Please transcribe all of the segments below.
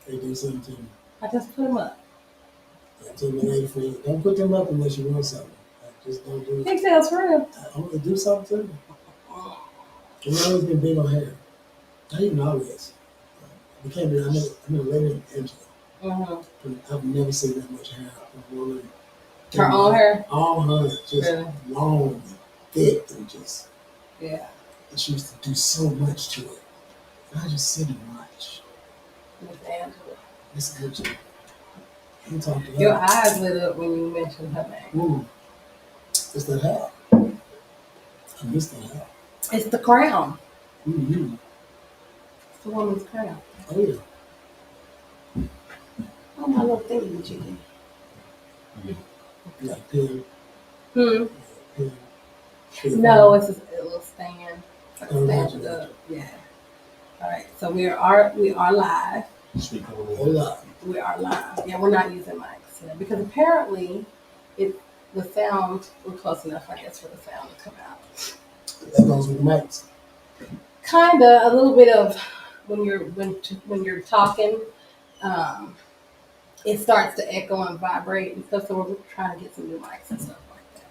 They do something to me. I just put them up. I told my lady friend, don't put them up unless you want something. Just don't do it. Pigtails for real. I want to do something to me. I've always been big on hair. Not even always. I became, I met a lady named Angela. Mm-hmm. I've never seen that much hair on a woman. Her own hair? All her, just really? Long and thick and just. Yeah. And she used to do so much to it. And I just sit and watch. Miss Angela. It's good to you talk to her. Your eyes lit up when you mentioned her name. It's that hair. I miss that hair. It's the crown. Mm-hmm. It's the woman's crown. Oh, yeah. Oh, my little thing that you did. Like pin. Hmm. Pin. No, it's a little stand. Stand it up. Yeah. All right. So we are live. We are live. Yeah, we're not using mics because apparently the sound, we're close enough, I guess, for the sound to come out. That goes with mics. Kinda, a little bit of when you're talking, it starts to echo and vibrate and stuff. So we're trying to get some new mics and stuff like that.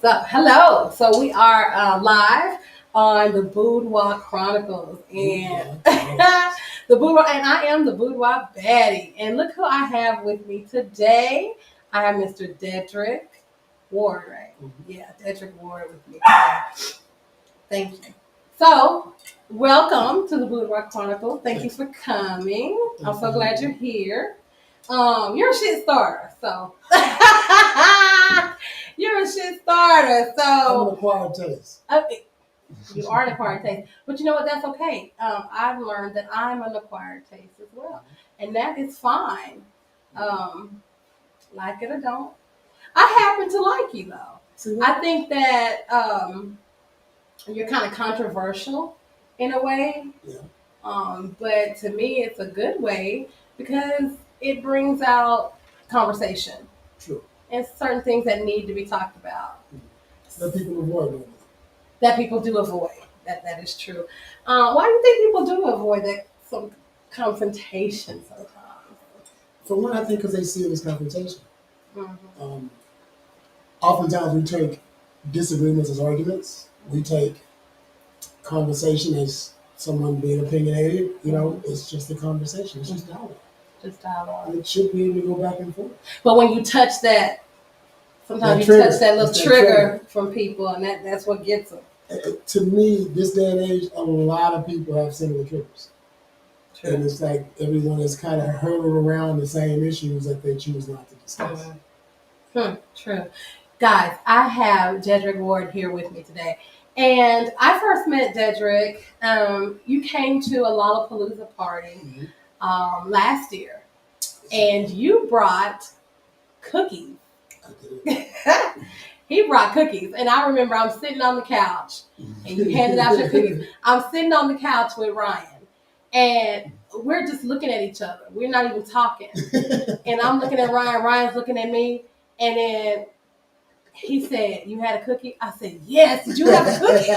So hello. So we are live on the Boudoir Chronicles and the Boudoir, and I am the Boudoir Baddie. And look who I have with me today. I have Mr. Dedrick Ward, right? Mm-hmm. Yeah, Dedrick Ward with me today. Thank you. So, welcome to the Boudoir Chronicles. Thank you for coming. I'm so glad you're here. You're a shit starter, so you're a shit starter. So I'm an acquired taste. Okay. You are an acquired taste, but you know what? That's okay. I've learned that I'm an acquired taste as well, and that is fine. Like it or don't. I happen to like you though. I think that you're kind of controversial in a way. Yeah. But to me, it's a good way because it brings out conversation. True. And certain things that need to be talked about. That people avoid. That people do avoid. That is true. Why do you think people do avoid that some confrontation sometimes? For one, I think because they see it as confrontation. Mm-hmm. Oftentimes we take disagreements as arguments. We take conversation as someone being opinionated. You know, it's just a conversation. It's just dialogue. Just dialogue. And it should be able to go back and forth. But when you touch that, sometimes you touch that little trigger from people, and that's what gets them. To me, this day and age, a lot of people have similar triggers. True. And it's like everyone is kind of hurling around the same issues that they choose not to discuss. True. Guys, I have Dedrick Ward here with me today. And I first met Dedrick. You came to a Lollapalooza party last year. And you brought cookies. I did. He brought cookies. And I remember I'm sitting on the couch. And you handed out your cookies. I'm sitting on the couch with Ryan. And we're just looking at each other. We're not even talking. And I'm looking at Ryan. Ryan's looking at me. And then he said, "You had a cookie?" I said, "Yes." Did you have a cookie?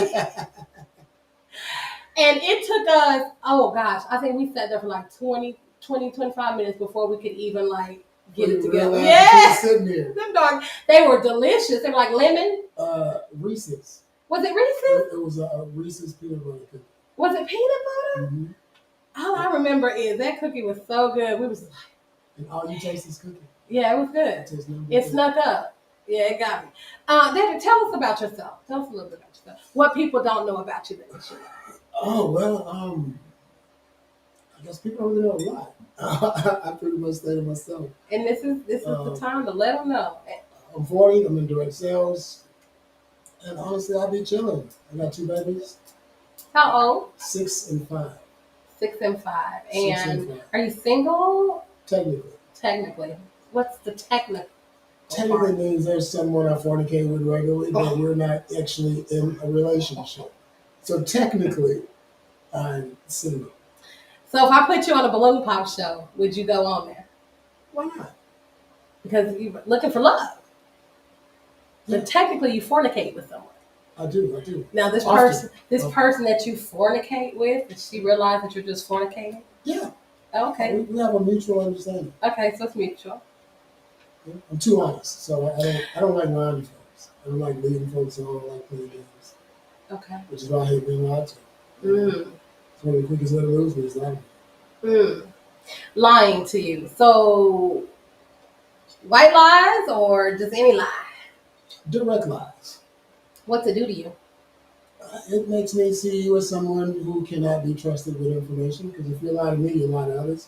And it took us, oh gosh, I think we sat there for like 20, 25 minutes before we could even like get it together. Yes. Sitting there. Them dogs, they were delicious. They were like lemon. Reese's. Was it Reese's? It was a Reese's peanut butter cookie. Was it peanut butter? Mm-hmm. All I remember is that cookie was so good. We was like, and all you taste is cookie. Yeah, it was good. It snuck up. Yeah, it got me. David, tell us about yourself. Tell us a little bit about yourself. What people don't know about you that you should know. Oh, well, I guess people don't really know a lot. I pretty much stay to myself. And this is the time to let them know. I'm 40. I'm in direct sales. And honestly, I'll be chilling. I got 2 babies. How old? 6 and 5. 6 and 5. And are you single? Technically. What's the technical? Technically means there's someone I fornicate with regularly, but we're not actually in a relationship. So technically, I'm single. So if I put you on a balloon pop show, would you go on there? Why not? Because you're looking for love. Yeah. So technically, you fornicate with someone. I do. Now this person that you fornicate with, does she realize that you're just fornicating? Yeah. Okay. We have a mutual understanding. Okay, so it's mutual. Yeah. I'm too honest, so I don't like lying to folks. I don't like leading folks on. I don't like playing games, Okay. which is why I hate being lied to. Mm. It's one of the quickest way to lose me is lying. Mm. Lying to you. So white lies or just any lie? Direct lies. What's it do to you? It makes me see you as someone who cannot be trusted with information. Because if you lie to me, you lie to others.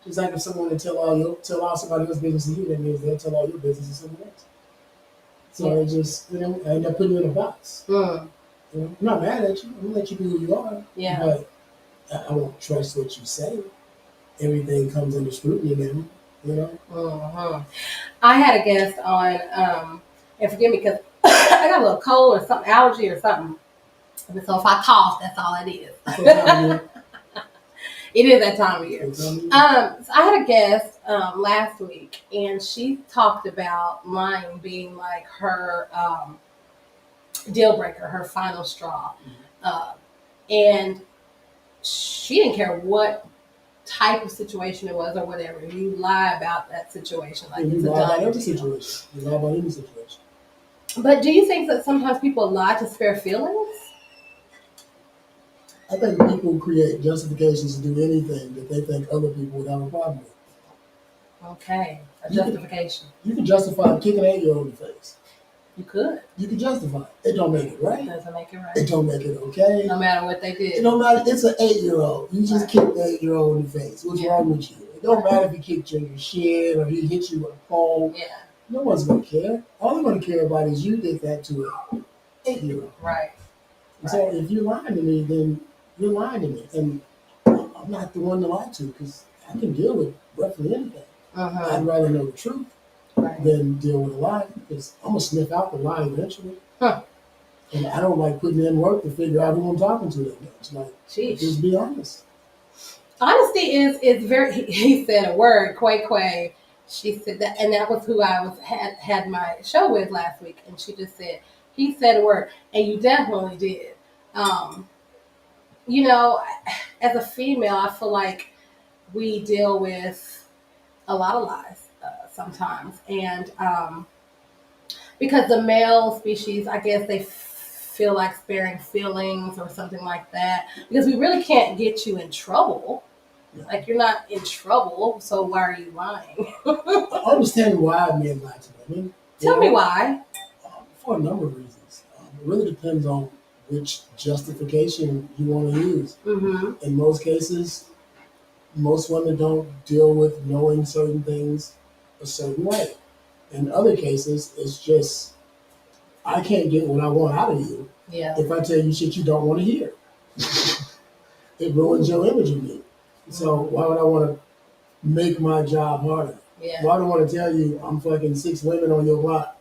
Just like if someone would tell all somebody else's business to you, that means they'll tell all your business to someone else. So Yeah. it just, I end up putting you in a box. Mm. I'm not mad at you. I'm gonna let you be who you are. Yeah. But I won't trust what you say. Everything comes under scrutiny now. Hmm. I had a guest on, and forgive me because I got a little cold or something, allergy or something. And so if I cough, that's all it is. It's that time of year. It is that time of year. It's that time of year. So I had a guest last week, and she talked about lying being like her deal breaker, her final straw. And she didn't care what type of situation it was or whatever. You lie about that situation, like And you it's a lie about done every deal. situation. You lie about any situation. But do you think that sometimes people lie to spare feelings? I think people create justifications to do anything that they think other people would have a problem with. Okay, a You can- justification. You can justify kicking an 8-year-old in the face. You could. You can justify it. It don't make it right. Doesn't make it It right. don't make it okay. No matter what they It did. don't matter. It's an 8-year-old. You just Right. kicked the 8-year-old in the face. What's Yeah. wrong with you? It don't matter if he kicked you in your shin or he hit you with a pole. Yeah, No one's gonna care. All they're gonna care about is you did that to an 8-year-old. right. And so if you're lying to me, then you're lying to me, and I'm not the one to lie to because I can deal with roughly anything. Uh-huh. I'd rather know the truth Right. than deal with a lie because I'm gonna sniff out the lie eventually. Huh. And I don't like putting in work to figure out who I'm talking to that much. Like, Sheesh. just be honest. Honesty is very. He said a word, quay. She said that, and that was who I had my show with last week, and she just said he said a word, and you definitely did. You know, as a female, I feel like we deal with a lot of lies sometimes, and because the male species, I guess they feel like sparing feelings or something like that, because we really can't get you in trouble. Like you're not in trouble, so why are you lying? I understand why men lie to women. Tell me why. For a number of reasons. It really depends on which justification you want to use. Mm-hmm. In most cases, most women don't deal with knowing certain things a certain way. In other cases, it's just, I can't get what I want out of you Yeah. if I tell you shit you don't want to hear. It ruins your image of me. So why would I want to make my job harder? Yeah. Why do I want to tell you I'm fucking 6 women on your block?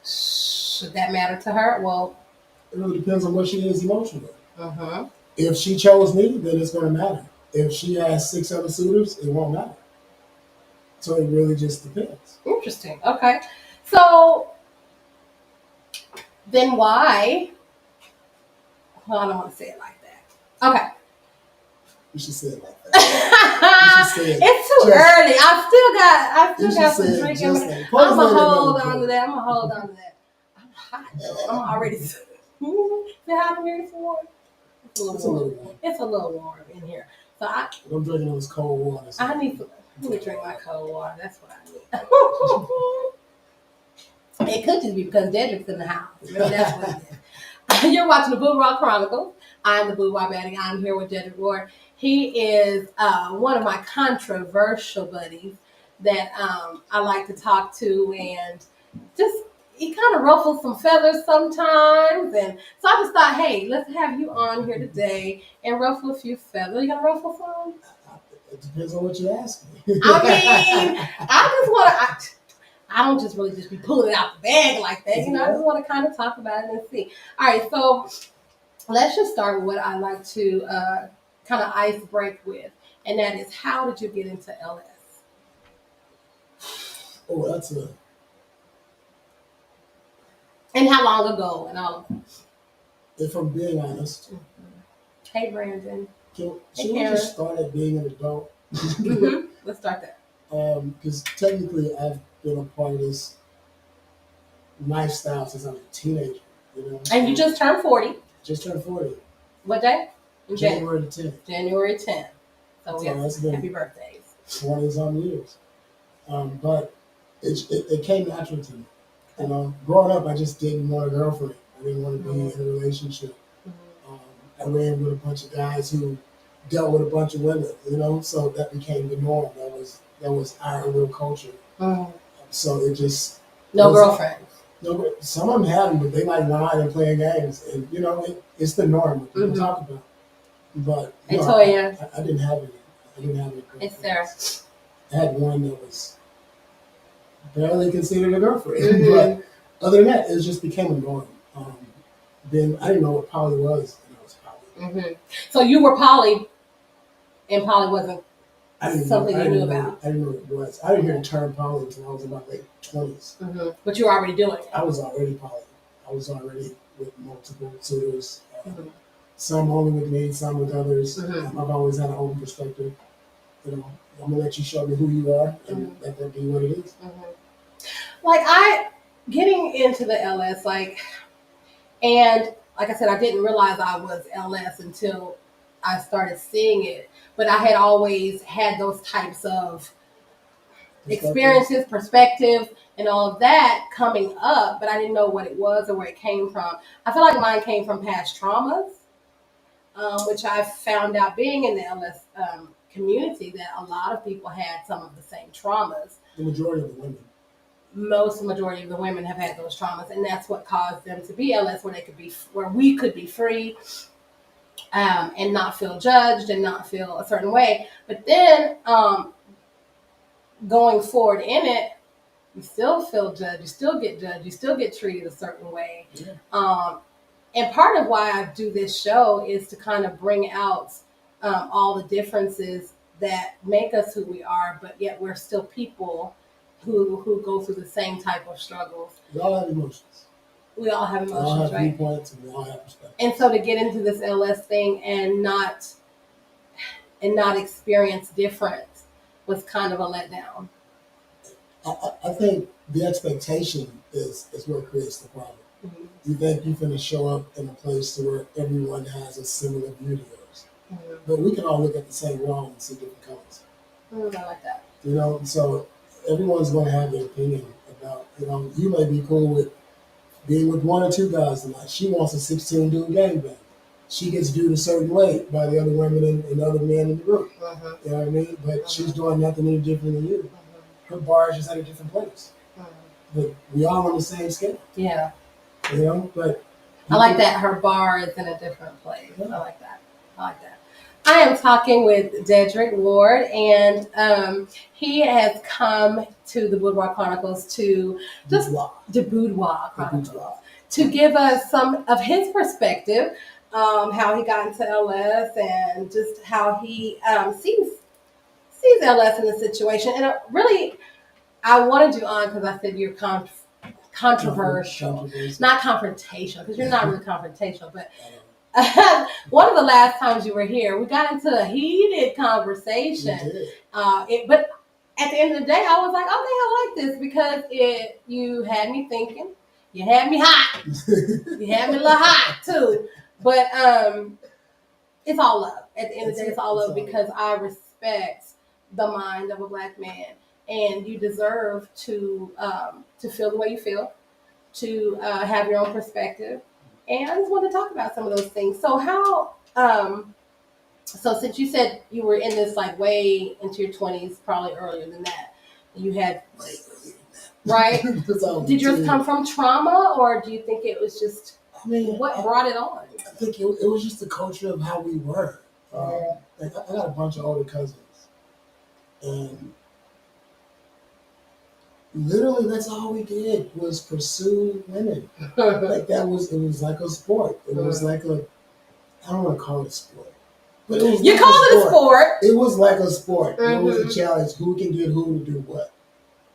Should that matter to her? Well, It really depends on what she is emotionally. uh-huh. If she chose me, then it's going to matter. If she has 6 other suitors, it won't matter. So it really just depends. Interesting. Okay. So then why? Well, I don't want to say it like that. Okay. You should say it like that. You should say it It's too just- early. I You still should got say some it drink just in me. like- I'm Post gonna it in the hold note. on to that. I'm hot though. I'm already. Is it hot in here? It's warm. It's a It's a little warm. little warm. It's a little warm in here. So I'm drinking all this cold water. So I need to drink my cold water. That's what I need. It could just be because Dedrick's in the house. Maybe that's what it is. You're watching the Boo Rock Chronicles. I'm the Boo Rock Baddie. I'm here with Dedrick Ward. He is one of my controversial buddies that I like to talk to, and just he kind of ruffles some feathers sometimes. And so I just thought, hey, let's have you on here today and ruffle a few feathers. You gonna ruffle some? It depends on what you ask me. I mean, I just want to. I don't just really just be pulling it out the bag like that. You know, I just want to kind of talk about it and see. All right, so let's just start with what I like to kind of ice break with, and that is, how did you get into LS? Oh, that's a. And how long ago and all of that? If I'm being honest, Hey, Brandon. should we just start at being an adult? Let's start there. Because technically, I've been a part of this lifestyle since I was a teenager. You know. And you just turned 40. Just turned 40. What day? In January the 10th. January 10th. So that's been happy birthdays. 20-some years. But it came natural to me. You know, growing up, I just didn't want a girlfriend. I didn't want to be in a relationship. I ran with a bunch of guys who dealt with a bunch of women. You know, so that became the norm. That was our real culture. So it just no girlfriends. No, some of them have them, but they like lying and playing games, and you know it's the norm. What people talk about. But and Toya, I didn't have any. I didn't have any girlfriends. It's there. I had one that was barely considered a girlfriend, but other than that, it just became a norm. Then I didn't know what poly was, and I was poly. So you were poly, and poly wasn't something you knew about. I didn't know what it was. I didn't hear the term poly until I was in my late 20s. But you were already doing it. I was already poly. I was already with multiple suitors. Some only with me, some with others. I've always had an open perspective. You know, I'm gonna let you show me who you are, and let that be what it is. Like getting into the LS, and like I said, I didn't realize I was LS until I started seeing it. But I had always had those types of experiences, perspective, and all of that coming up, but I didn't know what it was or where it came from. I feel like mine came from past traumas, which I found out being in the LS community that a lot of people had some of the same traumas. The majority of the women. Majority of the women have had those traumas, and that's what caused them to be LS, where we could be free. And not feel judged and not feel a certain way. But then going forward in it, you still feel judged, you still get judged, you still get treated a certain way. And part of why I do this show is to kind of bring out all the differences that make us who we are, but yet we're still people who go through the same type of struggles. We all have emotions. We all have emotions, we all have right? viewpoints, and we all have perspectives. And so to get into this LS thing and not experience difference was kind of a letdown. I think the expectation is what creates the problem. You think you're going to show up in a place to where everyone has a similar view to yours. But we can all look at the same wall and see different colors. I like that. You know, so everyone's going to have their opinion about, you know, you may be cool with being with one or two guys tonight. She wants a 16 dude gangbang. She gets viewed a certain way by the other women and other men in the group. You know what I mean? But she's doing nothing any different than you. Her bar is just at a different place. But we all on the same scale. Yeah. You know, but I like that her bar is in a different place. Yeah. I like that. I am talking with Dedrick Ward, and he has come to the Boudoir Chronicles to just the Boudoir Chronicles to give us some of his perspective, how he got into LS and just how he sees LS in the situation. And really, I wanted you on because I said you're controversial, not confrontational, because you're not really confrontational, but one of the last times you were here, we got into a heated conversation. But at the end of the day, I was like, okay, I like this because you had me thinking, you had me hot, you had me a little hot too. But it's all love. At the end of the day, it's all love because I respect the mind of a Black man, and you deserve to feel the way you feel, to have your own perspective. And I just want to talk about some of those things. So so since you said you were in this like way into your 20s, probably earlier than that, you had, right? Did yours come from trauma, or do you think it was just, what brought it on? I think it was just the culture of how we were. Like I got a bunch of older cousins, and literally that's all we did was pursue women. Like it was like a sport. It was like I don't want to call it a sport. But it was called it a sport. It was like a sport. It was a challenge. Who can get who to do what?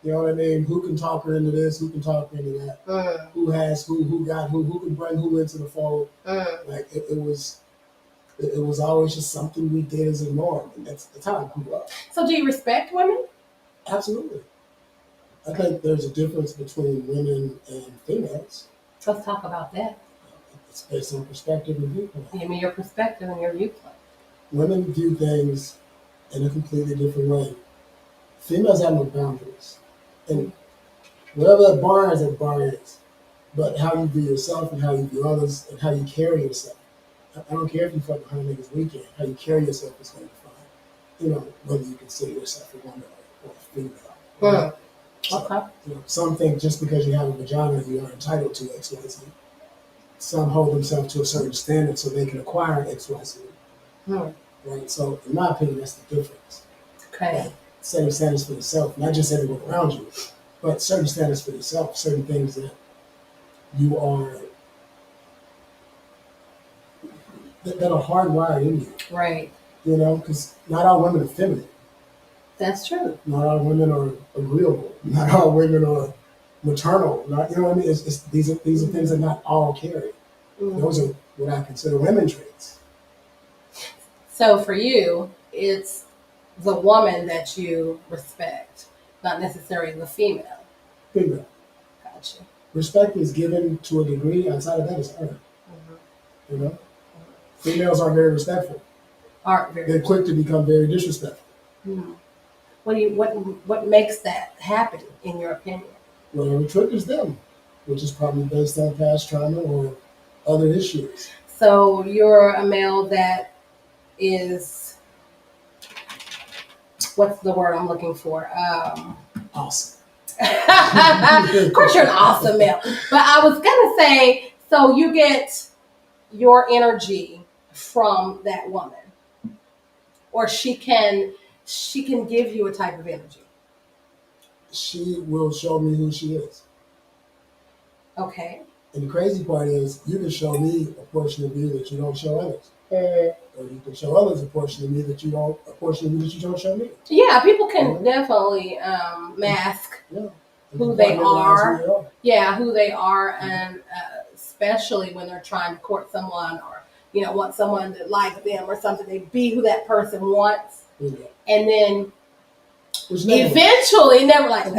You know what I mean? Who can talk her into this? Who can talk her into that? Who has who got who can bring who into the fold? Like it was always just something we did as a norm, and that's how I grew up. So, do you respect women? Absolutely. I think there's a difference between women and females. Let's talk about that. It's based on perspective and viewpoint. Give me your perspective and your viewpoint. Women view things in a completely different way. Females have no boundaries. And whatever that bar is. But how you view yourself and how you view others and how you carry yourself. I don't care if you fuck behind niggas weekend. How you carry yourself is going to define, whether you consider yourself a woman or a female. Right? Okay. Some think just because you have a vagina, you are entitled to X, Y, Z. Some hold themselves to a certain standard so they can acquire X, Y, Z. Right? So, in my opinion, that's the difference. Okay. Like, setting standards for yourself, not just everyone around you, but certain standards for yourself, certain things that you are, that are hardwired in you. Right. Because not all women are feminine. That's true. Not all women are agreeable. Not all women are maternal. Not, you know what I mean? These are things that not all carry. Those are what I consider women traits. So for you, it's the woman that you respect, not necessarily the female. Female. Gotcha. Respect is given to a degree. Outside of that, it's earned. Females are very respectful. They're quick to become very disrespectful. What makes that happen, in your opinion? Whatever triggers them, which is probably based on past trauma or other issues. So you're a male that is, what's the word I'm looking for? Awesome. Of course you're an awesome male. But I was going to say, so you get your energy from that woman. Or she can give you a type of energy. She will show me who she is. Okay. And the crazy part is, you can show me a portion of you that you don't show others. Or you can show others a portion of me that you don't show me. Yeah, people can definitely mask who they are. Yeah, who they are, and especially when they're trying to court someone or want someone to like them or something. They be who that person wants, and then eventually, never last.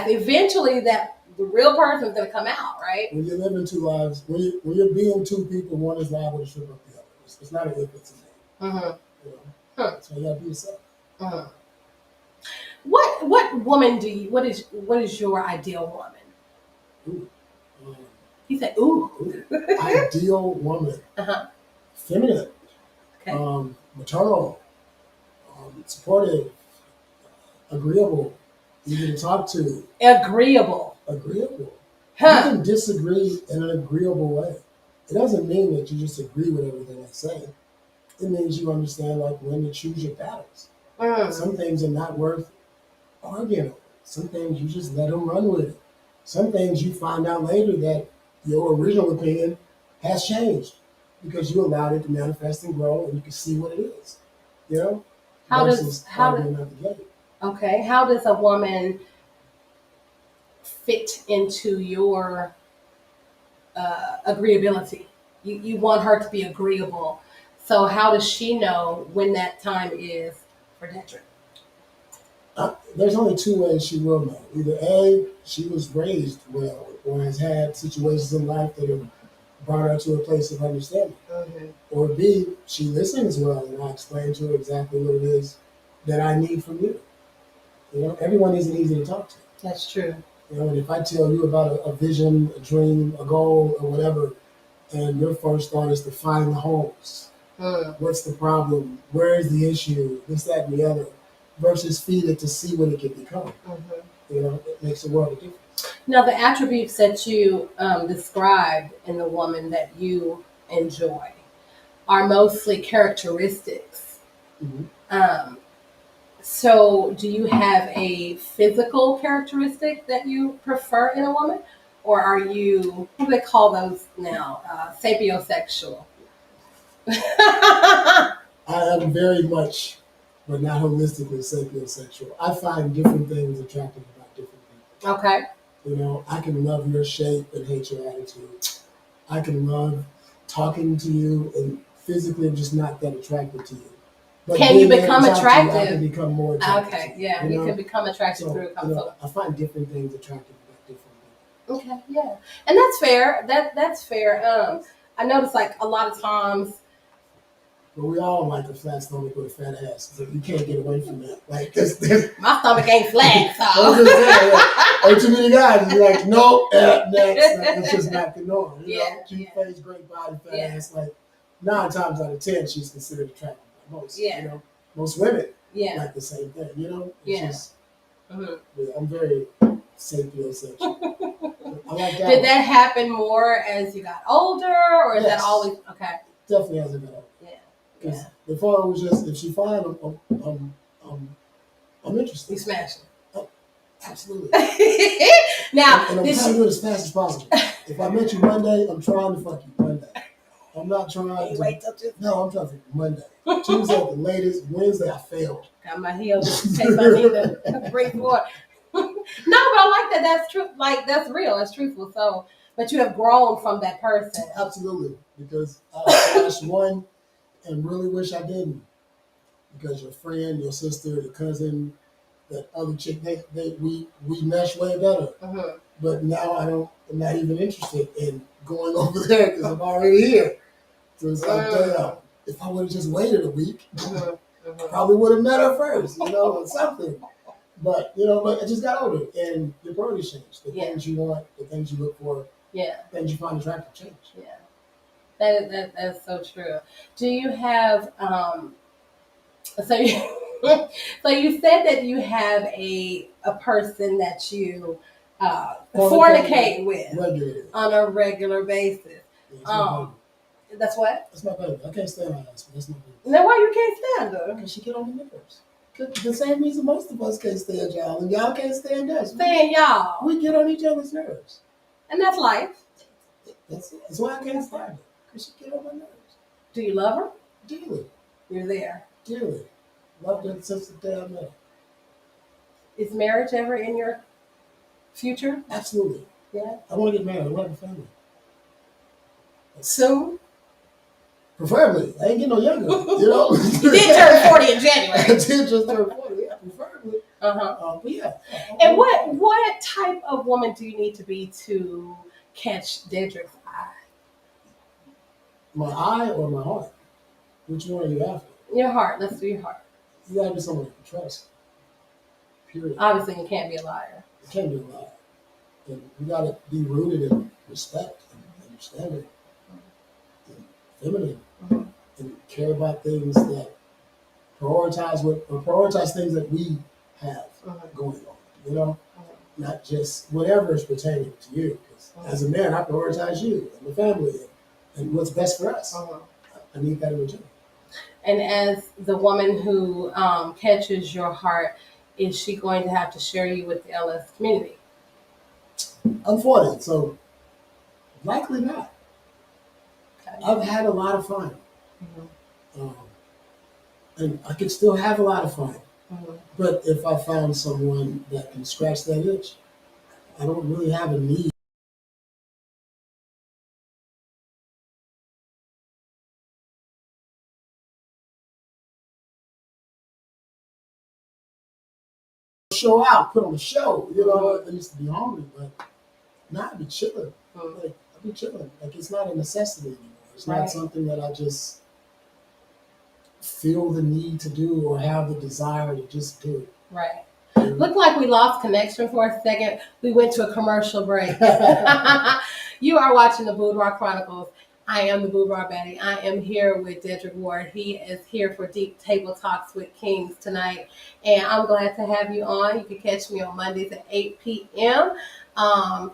Eventually, that the real person's gonna come out, right? When you're living two lives, when you're being two people, one is liable to trip up the other. It's not an if, it's a name. So you gotta be yourself. What woman do you? What is your ideal woman? Ooh. He said, "Ooh." Ideal woman. Feminine. Okay. Maternal. Supportive. Agreeable. Easy to talk to. Agreeable. You can disagree in an agreeable way. It doesn't mean that you just agree with everything I say. It means you understand when to choose your battles. Some things are not worth arguing over. Some things you just let them run with it. Some things you find out later that your original opinion has changed because you allowed it to manifest and grow, and you can see what it is. How does a woman fit into your agreeability? You want her to be agreeable. So how does she know when that time is for Dedrick? There's only two ways she will know. Either A, she was raised well or has had situations in life that have brought her to a place of understanding. Or B, she listens well and I explain to her exactly what it is that I need from you. Everyone isn't easy to talk to. That's true. And if I tell you about a vision, a dream, a goal, or whatever, and your first thought is to find the holes. What's the problem? Where is the issue? This, that, and the other. Versus feed it to see what it can become. It makes a world of difference. Now, the attributes that you described in the woman that you enjoy are mostly characteristics. So do you have a physical characteristic that you prefer in a woman? Or are you, what do they call those now? Sapiosexual. I am very much, but not holistically, sapiosexual. I find different things attractive about Okay. You know, I can love your shape and hate your attitude. I can love talking to you and physically I'm just not that attracted to you. But Can you being able become to talk to you, I attractive? can become more attracted Okay, to you. yeah, You you know? can become attracted So, through a you know, couple. I find different things attractive about different people. Okay, yeah, and that's fair. That's fair. I notice like a lot of times. But we all like a flat stomach with a fat ass. So you can't get away from that. Like, there's My stomach ain't flat, I'm so just saying, like, too many guys. You're like, nope, next. Like, it's just not the norm. You Yeah, know, cute yeah. face, great body, fat Yeah. ass. Like 9 times out of 10, she's considered attractive by most. Yeah. You know, most women yeah. like the same thing. You know, it's Yeah. just Mhm. yeah, I'm very sapiosexual. I like that. Did that happen more as you got older, or is that Yes. always okay? Definitely hasn't been over. Yeah, Because yeah. before it was just if she fine, I'm You interested. smashing. Absolutely. Now, And I'm did trying to she? do it as fast as possible. If I met you Monday, I'm trying to fuck you Monday. I'm not trying Hey, to. wait till Tuesday. No, I'm trying to fuck you Monday. Tuesday at the latest. Wednesday I failed. Got my heels in case I need to break more. No, but I like that. That's true. Like that's real. That's truthful. So, but you have grown from that person. Absolutely, because I flashed one and really wish I didn't. Because your friend, your sister, the cousin, that other chick, we mesh way better. Mm-hmm. But now I'm not even interested in going over there because I'm already here. So it's like, damn, if I would have just waited a week, I probably would have met her first, you know, or something. But, you know, but I just got older and your priorities change. The things you want, the things you look for, Yeah. things you find attractive change. Yeah. That's so true. Do you have so you so you said that you have a person that you fornicate with Regularly. on a regular basis. Yeah, That's what? that's my baby. I can't stand her ass, but that's my baby. Now why you can't stand her? Because she get on the nerves. The same reason most of us can't stand y'all, and y'all can't stand us. Saying y'all. We get on each other's nerves. And that's life. That's it. That's why I can't stand her. Because she get on my nerves. Do you love her? Dearly. You're there. Dearly. Loved her since the day I met her. Is marriage ever in your future? Absolutely. Yeah. I want to get married. I want to have a family. Soon? Preferably. I ain't getting no younger. You know? You did turn 40 in January. I did just turn 40. Yeah, preferably. But yeah. And what type of woman do you need to be to catch Dedrick's eye? My eye or my heart? Which one are you after? Your heart. Let's do your heart. You gotta be someone you can trust. Period. Obviously, you can't be a liar. You can't be a liar. And you gotta be rooted in respect and understanding and feminine and care about things that prioritize things that we have going on. You know? Not just whatever is pertaining to you. Because as a man, I prioritize you and the family and what's best for us. I need that in return. And as the woman who catches your heart, is she going to have to share you with the LS community? I'm 40, so likely not. Okay. I've had a lot of fun. And I could still have a lot of fun. But if I found someone that can scratch that itch, I don't really have a need. Show out, put on a show. You know, I used to be hungry, but now I be chilling. Like I be chilling. Like it's not a necessity anymore. It's not something that I just feel the need to do or have the desire to just do. Right. Looked like we lost connection for a second. We went to a commercial break. You are watching the Boudoir Chronicles. I am the Boudoir Betty. I am here with Dedrick Ward. He is here for Deep Table Talks with Kings tonight. And I'm glad to have you on. You can catch me on Mondays at 8 p.m. On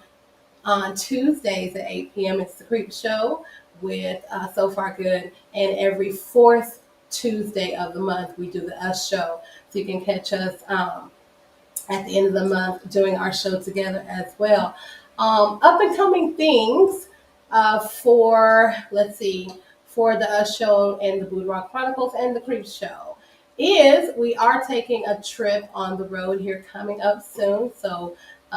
Tuesdays at 8 p.m. It's the Creep Show with So Far Good. And every fourth Tuesday of the month, we do the Us Show. So you can catch us at the end of the month doing our show together as well. Up and coming things for the Us Show and the Boudoir Chronicles and the Creep Show is we are taking a trip on the road here coming up soon. So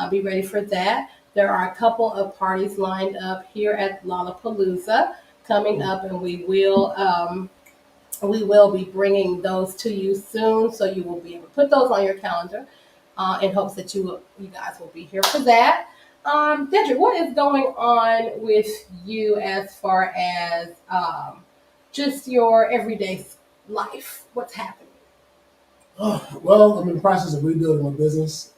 Be ready for that. There are a couple of parties lined up here at Lollapalooza coming up, and we will be bringing those to you soon, so you will be able to put those on your calendar in hopes that you guys will be here for that. Dedrick, what is going on with you as far as just your everyday life? What's happening? Well, I'm in the process of rebuilding my business.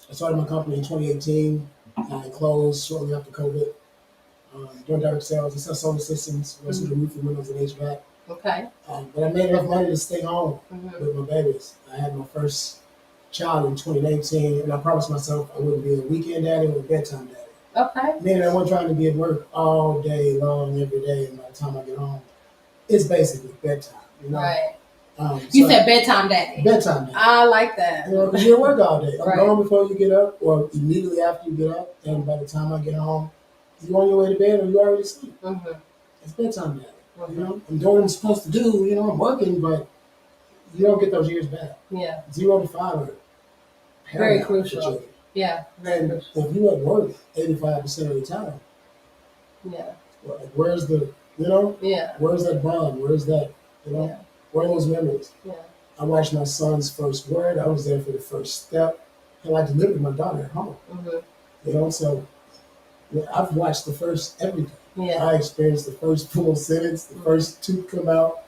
I started my company in 2018. I closed shortly after COVID. Doing direct sales, I sell solar systems, rest of the roofing, windows, and HVAC. Okay. But I made enough money to stay home Hmm. with my babies. I had my first child in 2019, and I promised myself I wouldn't be a weekend daddy or a bedtime daddy. Okay. Meaning I wasn't trying to be at work all day long, every day, and by the time I get home, it's basically bedtime, you know? Right. You So said bedtime daddy. bedtime daddy. I like that. You know, because you're at work all day. I'm Right. gone before you get up or immediately after you get up, and by the time I get home, you're on your way to bed or you already asleep. Hmm. It's bedtime daddy. You know, I'm doing what I'm supposed to do, I'm working, but you don't get those years back. Yeah. 0 to 5 are Very paramount for crucial. children. Yeah. Very And crucial. if you at work 85% of the time, Yeah. like, where's the, Yeah. where's that bond? Where's that, Yeah. where are those memories? Yeah. I watched my son's first word. I was there for the first step. And I delivered my daughter at home. Hmm. So I've watched the first everything. Yeah. I experienced the first full sentence, the first tooth come out,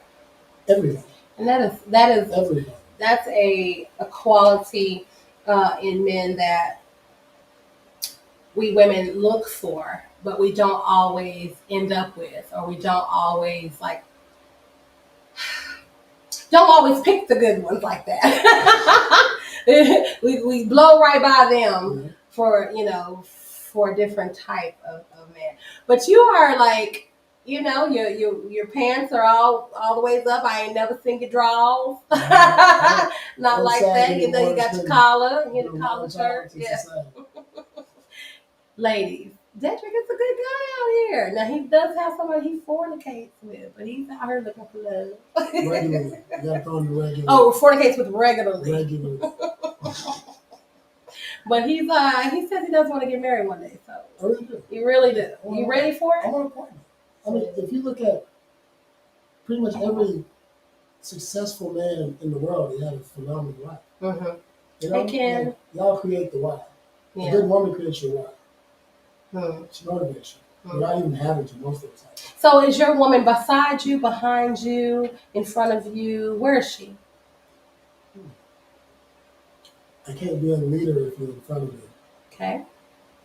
everything, And that is everything. that's a quality in men that we women look for, but we don't always end up with, or we don't always pick the good ones like that. we blow right by them for a different type of man. But you are like, your pants are all the ways up. I ain't never seen your drawers. Not Don't like sag that. anymore. You got It's your been, collar, a collar long time shirt. since Yeah. it's sad. Ladies, Dedrick is a good guy out here. Now he does have somebody he fornicates with, but he's out here looking for love. Regularly. You gotta throw in the regular. Oh, fornicates with regularly. Regularly. But he says he does want to get married one day, so I really do. you really do. You ready for I'm it? on a point. I mean, if you look at pretty much every successful man in the world, he had a phenomenal wife. Mm-hmm. Hey, Ken. Like, y'all create the why. A Yeah. good woman creates your why. Hmm. She motivates you Hmm. without even having to most of the time. So is your woman beside you, behind you, in front of you? Where is she? I can't be a leader if you're in front of me. Okay.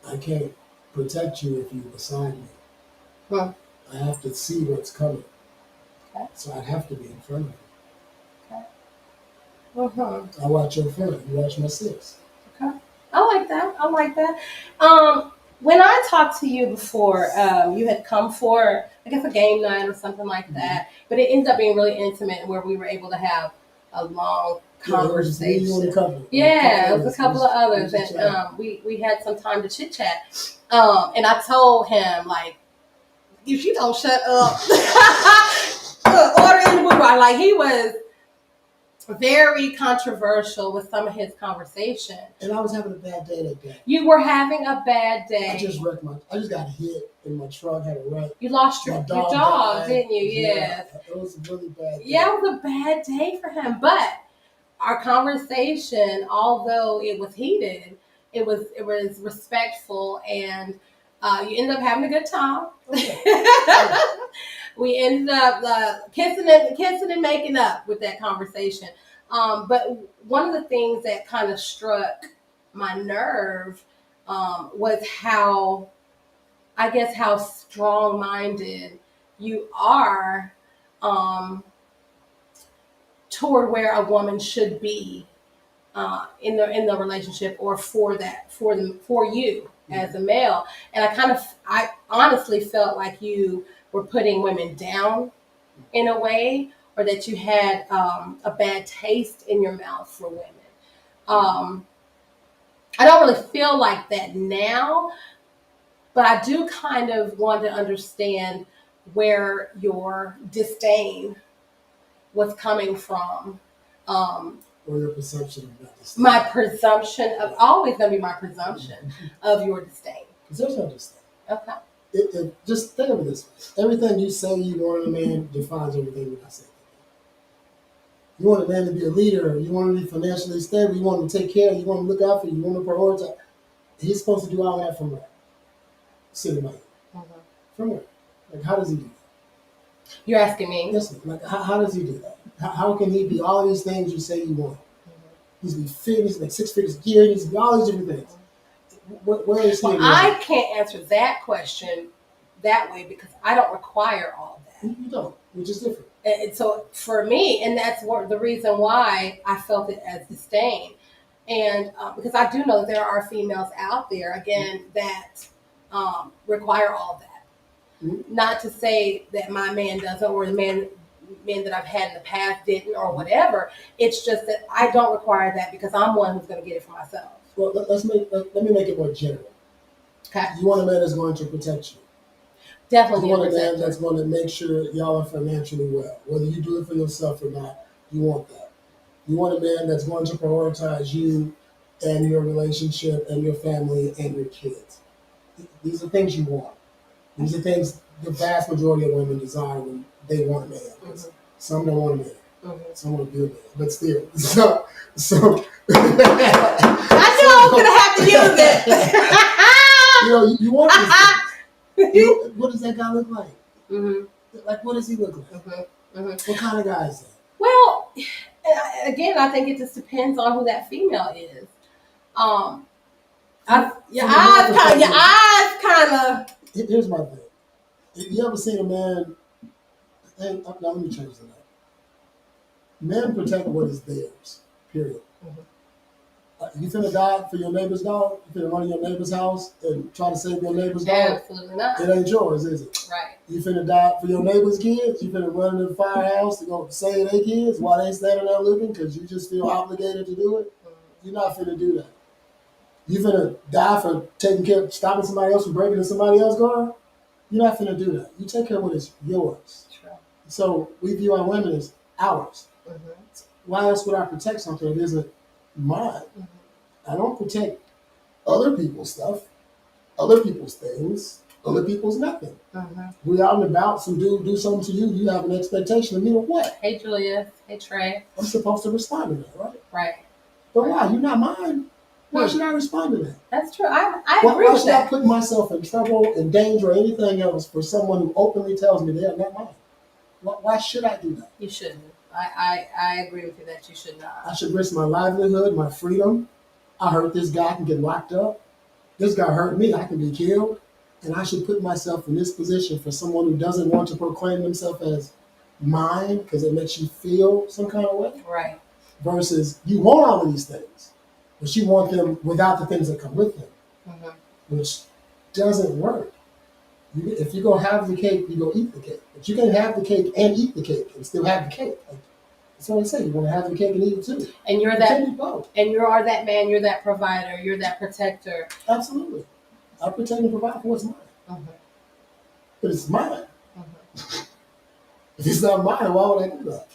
I can't protect you if you're beside me. Hmm. I have to see what's coming. Okay. So I have to be in front of you. Mm-hmm. I watch your front. You watch my six. Okay. I like that. When I talked to you before, you had come for, I guess, a game night or something like that, but it ended up being really intimate where we were able to have a long Yeah, it was just me, you, and a conversation. couple. Yeah, it was a couple of others, It was and just we had some time to chit chat. And I told him, like, if you don't shut up, order in the movie. Like, he was very controversial with some of his conversation. And I was having a bad day that day. You were having a bad day. I just got hit in my truck, had a wreck. You lost My your dog dog, died. didn't you? Yeah, Yes. it was a really bad day. Yeah, it was a bad day for him. But our conversation, although it was heated, it was respectful, and you ended up having a good time. Okay. We ended up kissing and making up with that conversation. But one of the things that kind of struck my nerve was how strong-minded you are toward where a woman should be in the relationship, or for you as a male. And I honestly felt like you were putting women down in a way, or that you had a bad taste in your mouth for women. I don't really feel like that now, but I do kind of want to understand where your disdain was coming from, or your perception of not disdain? My presumption of always going to be my presumption of your disdain. Because there's no disdain. Okay. Just think of it this way. Everything you say you want in a man defines everything you're not saying. You want a man to be a leader. You want him to be financially stable. You want him to take care. You want him to look out for you. You want him to prioritize. He's supposed to do all that from where? Sitting by you. Mm-hmm. From where? Like, how does he do that? You're asking me? Yes, ma'am. Like, how does he do that? How can he be all these things you say you want? He's be fit. He's like 6 figures a year. He's be all these different things. Where is he? Well, I can't answer that question that way because I don't require all that. You don't, which is different. And so for me, and that's the reason why I felt it as disdain. And because I do know that there are females out there, again, that require all that. Mm-hmm. Not to say that my man doesn't, or the men that I've had in the past didn't, or whatever. It's just that I don't require that because I'm one who's going to get it for myself. Well, let me make it more general. Okay. You want a man that's going to protect you. Definitely. You want a man that's going to make sure y'all are financially well. Whether you do it for yourself or not, you want that. You want a man that's going to prioritize you and your relationship and your family and your kids. These are things you want. These are things the vast majority of women desire when they want a man. Mm-hmm. Some don't want a man. Mm-hmm. Some want to be a man. But still. So I knew I was going to have to use it. You want this. What does that guy look like? Mm-hmm. Like, what does he look like? Mm-hmm. Mm-hmm. What kind of guy is that? Well, again, I think it just depends on who that female is. Your eyes kind of. Here's my thing. You ever seen a man? Now let me change the name. Men protect what is theirs. Period. Mm-hmm. You finna die for your neighbor's dog? You finna run in your neighbor's house and try to save your neighbor's dog? Absolutely not. It ain't yours, is it? Right. You finna die for your neighbor's kids? You finna run into the firehouse to go save their kids while they standing there looking because you just feel obligated to do it? Mm-hmm. You're not finna do that. You finna die for taking care, stopping somebody else from breaking into somebody else's car? You're not finna do that. You take care of what is yours. True. So we view our women as ours. Mm-hmm. Why else would I protect something that isn't mine? Mm-hmm. I don't protect other people's stuff, other people's things, other people's nothing. Mm-hmm. We out and about, some dude do something to you, you have an expectation of me or what? Hey, Julia. Hey, Trey. I'm supposed to respond to that, right? Right. But why? You're not mine. Why should I respond to that? That's true. I agree Why with should I that. put myself in trouble, in danger, or anything else for someone who openly tells me they are not mine? Why should I do that? You shouldn't. I agree with you that you should not. I should risk my livelihood, my freedom. I hurt this guy, I can get locked up. This guy hurt me, I can be killed. And I should put myself in this position for someone who doesn't want to proclaim themselves as mine because it makes you feel some kind of way. Right. Versus you want all of these things, but you want them without the things that come with them, Mm-hmm. which doesn't work. If you go have the cake, you go eat the cake. But you can have the cake and eat the cake and still have the cake. Like, that's what I say. You want to have the cake and eat it too. And you're You that. can't eat both. And you are that man. You're that provider. You're that protector. Absolutely. I protect and provide for what's mine. Mm-hmm. But it's mine. Mm-hmm. If it's not mine, why would I do that?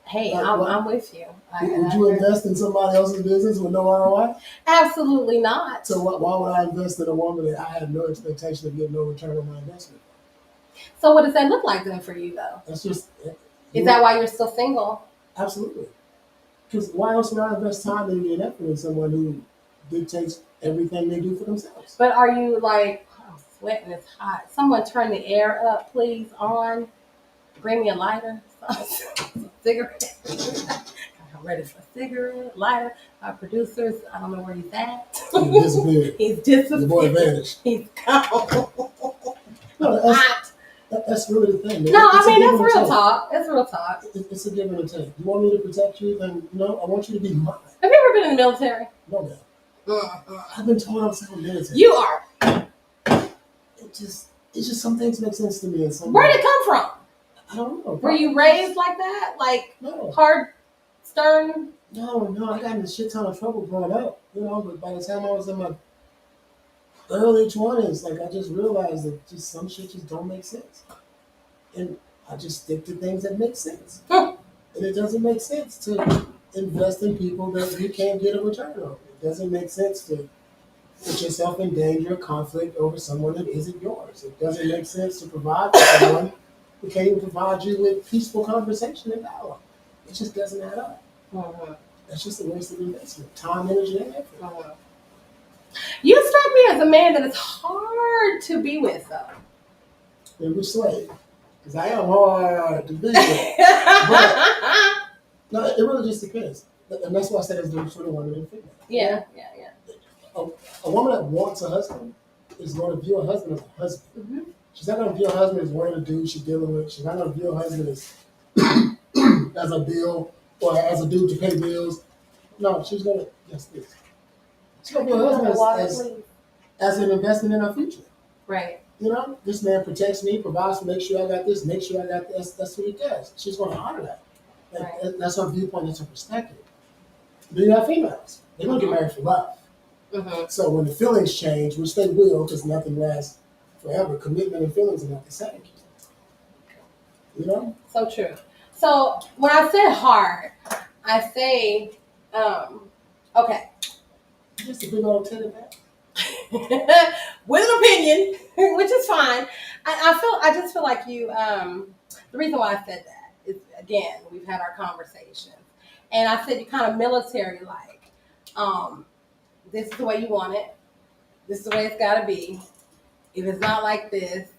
Hey, Like, I'm with you. Would you invest in somebody else's business with no ROI? Absolutely not. So why would I invest in a woman that I had no expectation of getting no return on my investment? So what does that look like then for you, though? That's just... Is that why you're still single? Absolutely. Because why else would I invest time and effort in someone who dictates everything they do for themselves? But are you like, I'm sweating, it's hot. Someone turn the air up, please, on. Bring me a lighter. Some cigarette. I'm ready for a cigarette, lighter. Our producers, I don't know where he's at. He disappeared. He's The boy disappeared. vanished. He's gone. No, Hot. that's really the thing. Man. No, It's I a mean, give that's and real take. talk. That's real talk. It's a give and a take. You want me to protect you, then I want you to be mine. Have you ever been in the military? No, man. Mm-hmm. I've been told I'm so military. You are. It's just some things make sense to me. And some Where'd it come from? I don't know. Were you raised like that? Like No, hard, stern? no. I got in a shit ton of trouble growing up. But by the time I was in my early 20s, like I just realized that just some shit just don't make sense, and I just stick to things that make sense. Hmm. And it doesn't make sense to invest in people that you can't get a return on. It doesn't make sense to put yourself in danger, conflict over someone that isn't yours. It doesn't make sense to provide for someone who can't even provide you with peaceful conversation and dialogue. It just doesn't add up. Mhm. That's just a waste of investment, time, energy, and effort. Mhm. You strike me as a man that is hard to be with, though. And we slave, because I am hard to be with. No, it really just depends, and that's why I said it's different between a woman and a female. Yeah. A woman that wants a husband is going to view a husband as a husband. Mhm. She's not going to view a husband as one of the dudes she's dealing with. She's not going to view a husband as as a bill or as a dude to pay bills. No, she's going to this. She's going to view a husband as an investment in her future. Right. You know, this man protects me, provides, make sure I got this, make sure I got this. That's what he does. She's going to honor that. Right. That's her viewpoint. That's her perspective. Then you have females. They're going to get married for love. Mm-hmm. So when the feelings change, which they will, because nothing lasts forever, commitment and feelings are not the same. You know? So true. So when I say hard, I say, okay. Just a big old tenant back. With an opinion, which is fine. I just feel like you. The reason why I said that is, again, we've had our conversations, and I said you kind of military like. This is the way you want it. This is the way it's got to be. If it's not like this,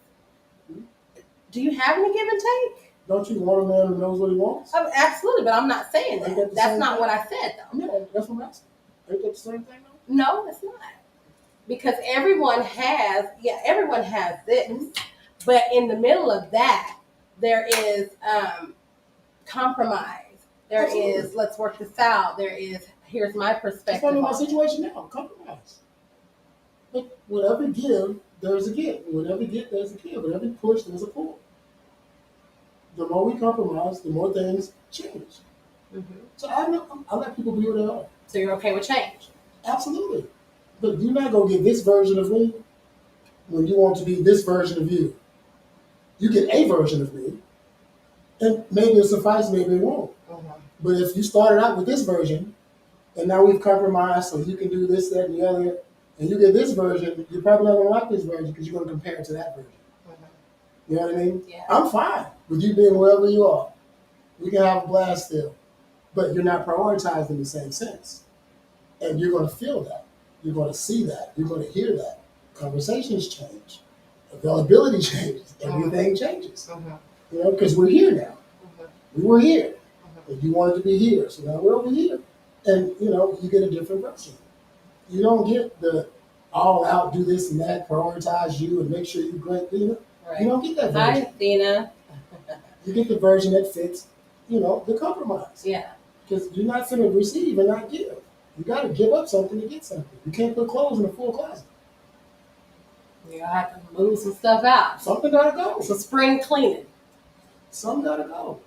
do you have any give and take? Don't you want a man who knows what he wants? Absolutely, but I'm not saying Ain't that. the That's same not thing? what I said, though. No, that's what I'm asking. Ain't that the same thing, though? No, it's not. Because everyone has this. But in the middle of that, there is compromise. There Absolutely. is, let's work this out. There is, here's my That's perspective. not in my on it. situation now. Compromise. But whatever give, there's a give. Whatever get, there's a give. Whatever push, there's a pull. The more we compromise, the more things change. Mhm. So I let people be who they are. So you're okay with change? Absolutely. But you're not going to get this version of me when you want to be this version of you. You get a version of me, and maybe it'll suffice, maybe it won't. But if you started out with this version, and now we've compromised so you can do this, that, and the other, and you get this version, you're probably not going to like this version because you're going to compare it to that version. You know what I mean? Yeah. I'm fine with you being wherever you are. We can have a blast still. But you're not prioritized in the same sense. And you're going to feel that. You're going to see that. You're going to hear that. Conversations change. Availability changes. Everything changes. You know, because we're here now. We were here. And you wanted to be here. So now we're over here. And, you know, you get a different version. You don't get the all out, do this and that, prioritize you and make sure you're great. You know, Right. you don't get that Hi, version. Athena. You get the version that fits, you know, the compromise. Yeah. Because you're not going to receive and not give. You got to give up something to get something. You can't put clothes in a full closet. You have to move some stuff out. Something got to go. So spring cleaning. Some got to go.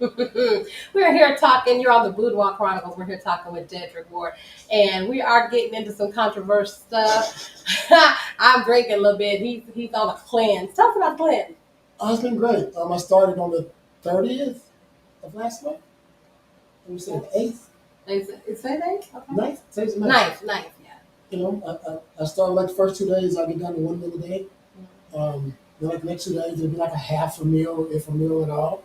We're here talking. You're on the Boudoir Chronicles. We're here talking with Dedrick Ward, and we are getting into some controversial stuff. I'm drinking a little bit. He's on a cleanse. Tell us about the cleanse. Oh, it's been great. I started on the 30th of last month. Let me say the 8th, Is that it? Okay. 9th. Today's the 9th. Ninth, yeah. You know, I started like the first 2 days. I'll get done to 1 meal a day. Then like the next 2 days, it'll be like a half a meal, if a meal at all.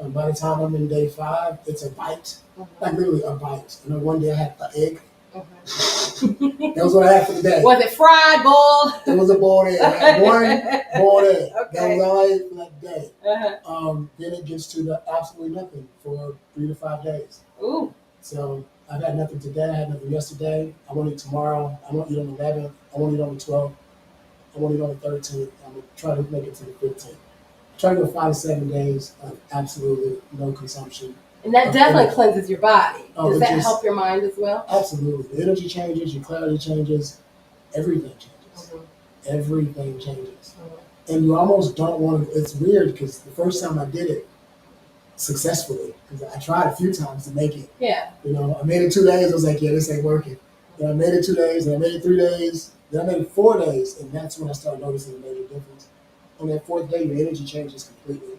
By the time I'm in day 5, it's a bite. Like literally a bite. And then one day I had an egg. That was what I had for the day. Was it fried, boiled? It was a boiled egg. I had one boiled egg. Okay. That was all I ate for that day. Uh-huh. Then it gets to the absolutely nothing for 3 to 5 days. Ooh. So I've had nothing today. I had nothing yesterday. I won't eat tomorrow. I won't eat on the 11th. I won't eat on the 12th. I won't eat on the 13th. I'm going to try to make it to the 15th. Try to go 5 to 7 days of absolutely no consumption. And that definitely cleanses your body. Oh, Does it that just- help your mind as well? Absolutely. The energy changes, your clarity changes, everything changes. Everything changes. And you almost don't want to, it's weird because the first time I did it successfully, because I tried a few times to make it. Yeah. You know, I made it 2 days, I was like, yeah, this ain't working. Then I made it 2 days, and I made it 3 days, then I made it 4 days, and that's when I started noticing a major difference. On that 4th day, your energy changes completely.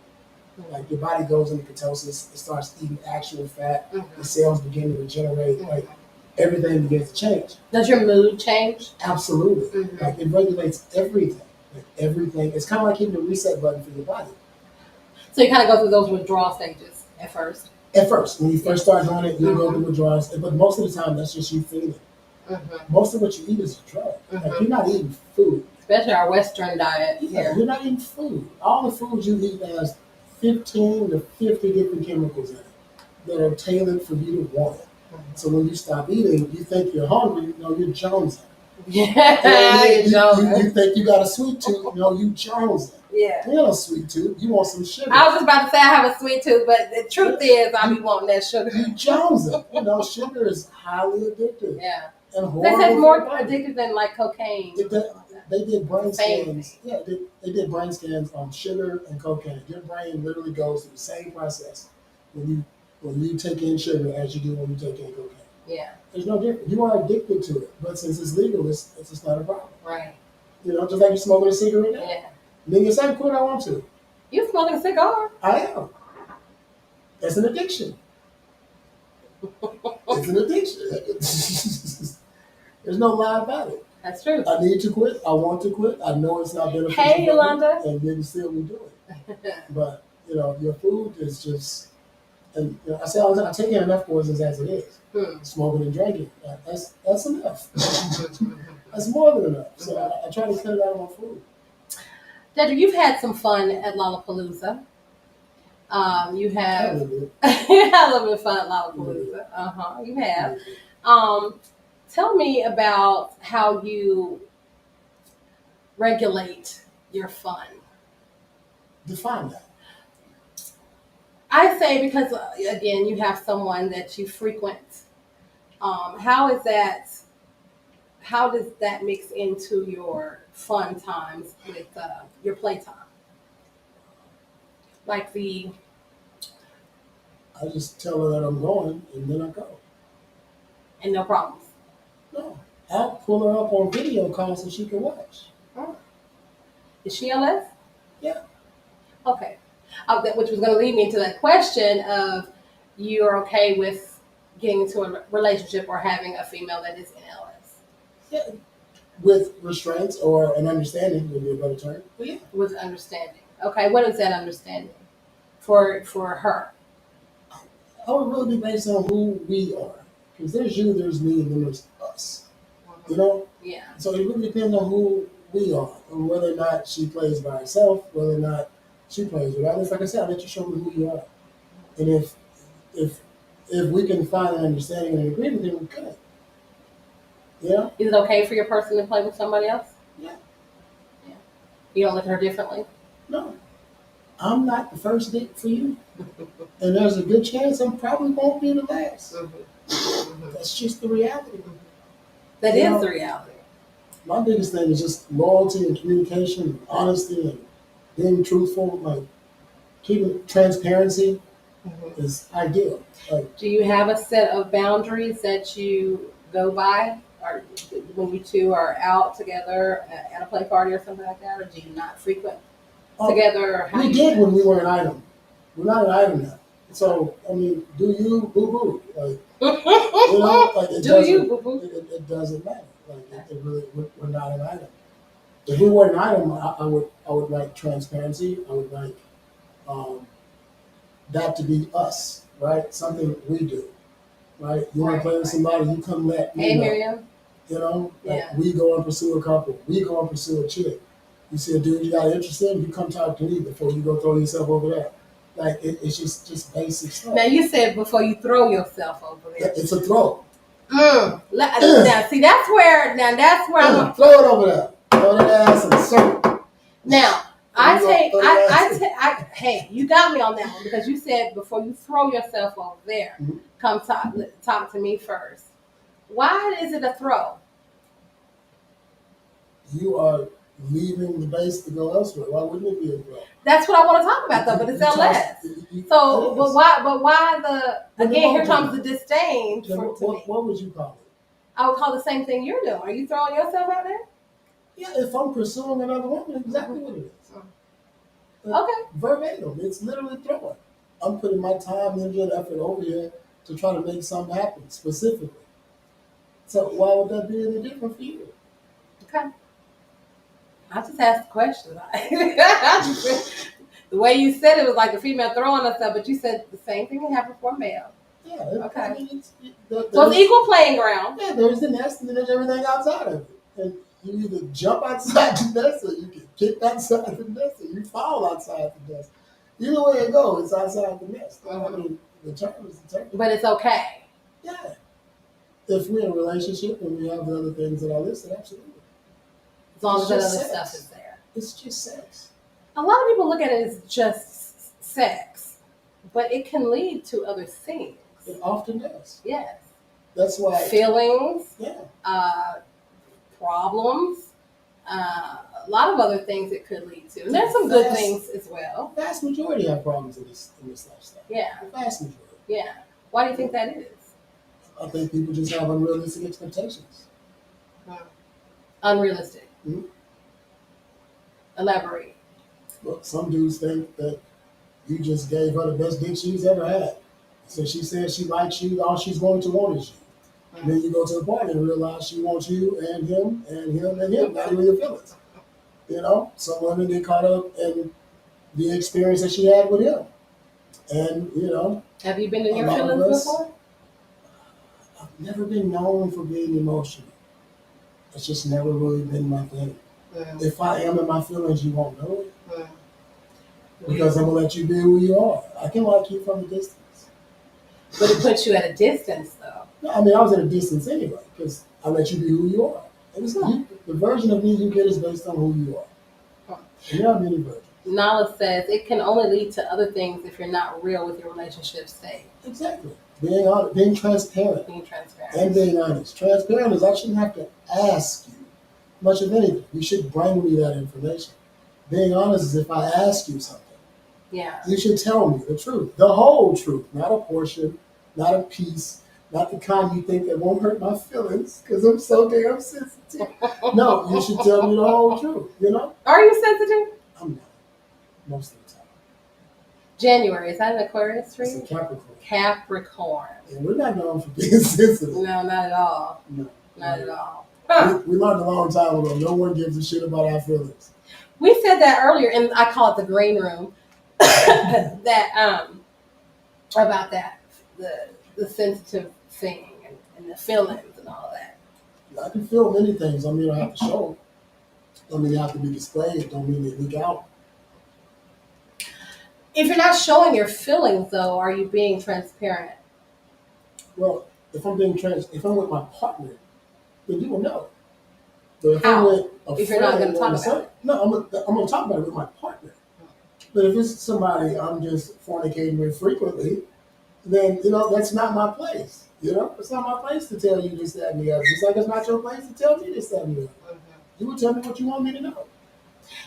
Like your body goes into ketosis, it starts eating actual fat, the Mhm. cells begin to regenerate, Mhm. like everything begins to change. Does your mood change? Absolutely. Mhm. Like it regulates everything. Like everything. It's kind of like hitting a reset button for your body. So you kind of go through those withdrawal stages at first. At first, when you first start doing it, you'll go Mhm. through withdrawals, but most of the time that's just you feeling. Mm-hmm. Most of what you eat is a drug. Like Mhm. you're not eating food. Especially our Western diet Yeah, here. you're not eating food. All the food you eat has 15 to 50 different chemicals in it that are tailored for you to want it. So when you stop eating, you think you're hungry. No, you're jonesing. You know what I Yeah, mean? you know. You think you got a sweet tooth. No, you jonesing. Yeah. You got a sweet tooth. You want some sugar. I was just about to say I have a sweet tooth, but the truth is I be wanting that sugar. You jonesing. You know, sugar is highly addictive. Yeah. And They horrible say it's more for your body. addictive than like cocaine. It did, they did brain Same scans. Yeah, they did brain scans on sugar and cocaine. Your brain literally goes through the same process when you take in sugar as you do when you take in cocaine. Yeah. There's no difference. You are addicted to it, but since it's legal, it's just not a problem. Right. You know, just like you smoking a cigarette now. Yeah. Then you say, "Quit! I want to." You smoking a cigar? I am. It's an addiction. It's an addiction. There's no lie about it. That's true. I need to quit. I want to quit. I know it's not beneficial. Hey, for me, Yolanda. and then still we do it. But you know, your food is just, and you know, I say all the time, I take in enough poisons as it is. Smoking and drinking, that's enough. That's more than enough. So I try to cut it out of my food. Dedra, you've had some fun at Lollapalooza. You I have live it. you had a little bit of fun at Lollapalooza. You have. Tell me about how you regulate your fun. Define that. I say because again, you have someone that you frequent. How is that? How does that mix into your fun times with your playtime? Like I just tell her that I'm going, and then I go. and no problems. No, I'll pull her up on video call so she can watch. Oh. Is she LS? Yeah. Okay. Which was going to lead me into that question of you're okay with getting into a relationship or having a female that is in LS. Yeah. With restraints or an understanding would be a better term. But yeah. With understanding. Okay, what is that understanding for her? I would really be based on who we are. Because there's you, there's me, and then there's us. You know? Yeah. So it really depends on who we are and whether or not she plays by herself, whether or not she plays with others. Like I said, I'll let you show me who you are. And if we can find an understanding and an agreement, then we could. Yeah? Is it okay for your person to play with somebody else? Yeah. Yeah. You don't look at her differently? No. I'm not the first date for you. And there's a good chance I probably won't be the last. That's just the reality. That You is know, the reality. My biggest thing is just loyalty and communication and honesty and being truthful. Like keeping transparency is ideal. Like Do you have a set of boundaries that you go by? Or when you two are out together at a play party or something like that? Or do you not frequent together? Or how we do did when we were an item. We're not an item now. So I mean, do you boo boo? Like you know, like it Do doesn't. you, boo-boo? It doesn't matter. Like it really, we're not an item. If we were an item, I would like transparency. I would like that to be us, right? Something we do, right? You want Right, to play with right. somebody, you come let me Hey, know. Miriam. You know, like Yeah. we go and pursue a couple. We go and pursue a chick. You see a dude you got interested in, you come talk to me before you go throw yourself over there. Like it's just basic stuff. Now you said before you throw yourself over there. It's a throw. Now see that's where I'm Throw it over there. Throw that ass in the circle. now hey, you got me on that one because you said before you throw yourself over there, Mhm. come talk to me first. Why is it a throw? You are leaving the base to go elsewhere. Why wouldn't it be a throw? That's what I want to talk about though, but it's LS. So, but why Then again? Here what comes would the disdain Then to me. what would you call it? I would call the same thing you're doing. Are you throwing yourself out there? Yeah, if I'm pursuing another woman, exactly what it is. Okay. Verbatim. It's literally throwing. I'm putting my time, energy, and effort over here to try to make something happen specifically. So why would that be any different for you? Okay. I just asked the question. The way you said it was like a female throwing herself, but you said the same thing can happen for a male. Yeah. Okay. I mean, So it's equal playing ground. yeah, there's the nest and then there's everything outside of it. And you either jump outside the nest or you get kicked outside the nest or you fall outside the nest. Either way it goes, it's outside the nest. I mean, the term is the term. But it's okay. Yeah. If we're in a relationship and we have the other things that I listed, absolutely. As long as that It's other just stuff sex. is there. It's just sex. A lot of people look at it as just sex, but it can lead to other things. It often does. Yes. That's why. Feelings, Yeah. problems, a lot of other things it could lead to. And there's some good things as well. The vast majority have problems in this lifestyle. Yeah. The vast majority. Yeah. Why do you think that is? I think people just have unrealistic expectations. Unrealistic. Mhm. Elaborate. Look, some dudes think that you just gave her the best dick she's ever had. So she says she likes you, all she's going to want is you. And then you go to the party and realize she wants you and him and him and him, not even your feelings. You know, some women get caught up in the experience that she had with him. And, you know, Have you been in your A lot of feelings us- before? I've never been known for being emotional. It's just never really been my thing. If I am in my feelings, you won't know it because I'm gonna let you be who you are. I can like you from a distance. But it puts you at a distance, though. No, I mean I was at a distance anyway because I let you be who you are. The version of me you get is based on who you are. And there are many versions. Nala says it can only lead to other things if you're not real with your relationship state. Exactly. Being honest, being transparent, Being transparent. and being honest. Transparent is I shouldn't have to ask you much of anything. You should bring me that information. Being honest is if I ask you something, Yeah. you should tell me the truth, the whole truth, not a portion, not a piece, not the kind you think that won't hurt my feelings because I'm so damn sensitive. No, you should tell me the whole truth. You know, Are you sensitive? I'm not most of the time. January, is that an Aquarius for It's a you? Capricorn, Capricorn. and we're not known for being sensitive. No, not at all. No, Not at all. We learned a long time ago. No one gives a shit about our feelings. We said that earlier, and I call it the green room. That about that, the sensitive thing and the feelings and all that. I can feel many things. Don't mean I have to show. Don't mean they have to be displayed. Don't mean they leak out. If you're not showing your feelings, though, are you being transparent? Well, if I'm with my partner, then you will know. But if How? I'm with a If you're not friend gonna talk or about something- it. No, I'm gonna talk about it with my partner. But if it's somebody I'm just fornicating with frequently, then that's not my place. It's not my place to tell you this, that, and the other. Just like it's not your place to tell me this, that, and the other. You would tell me what you want me to know.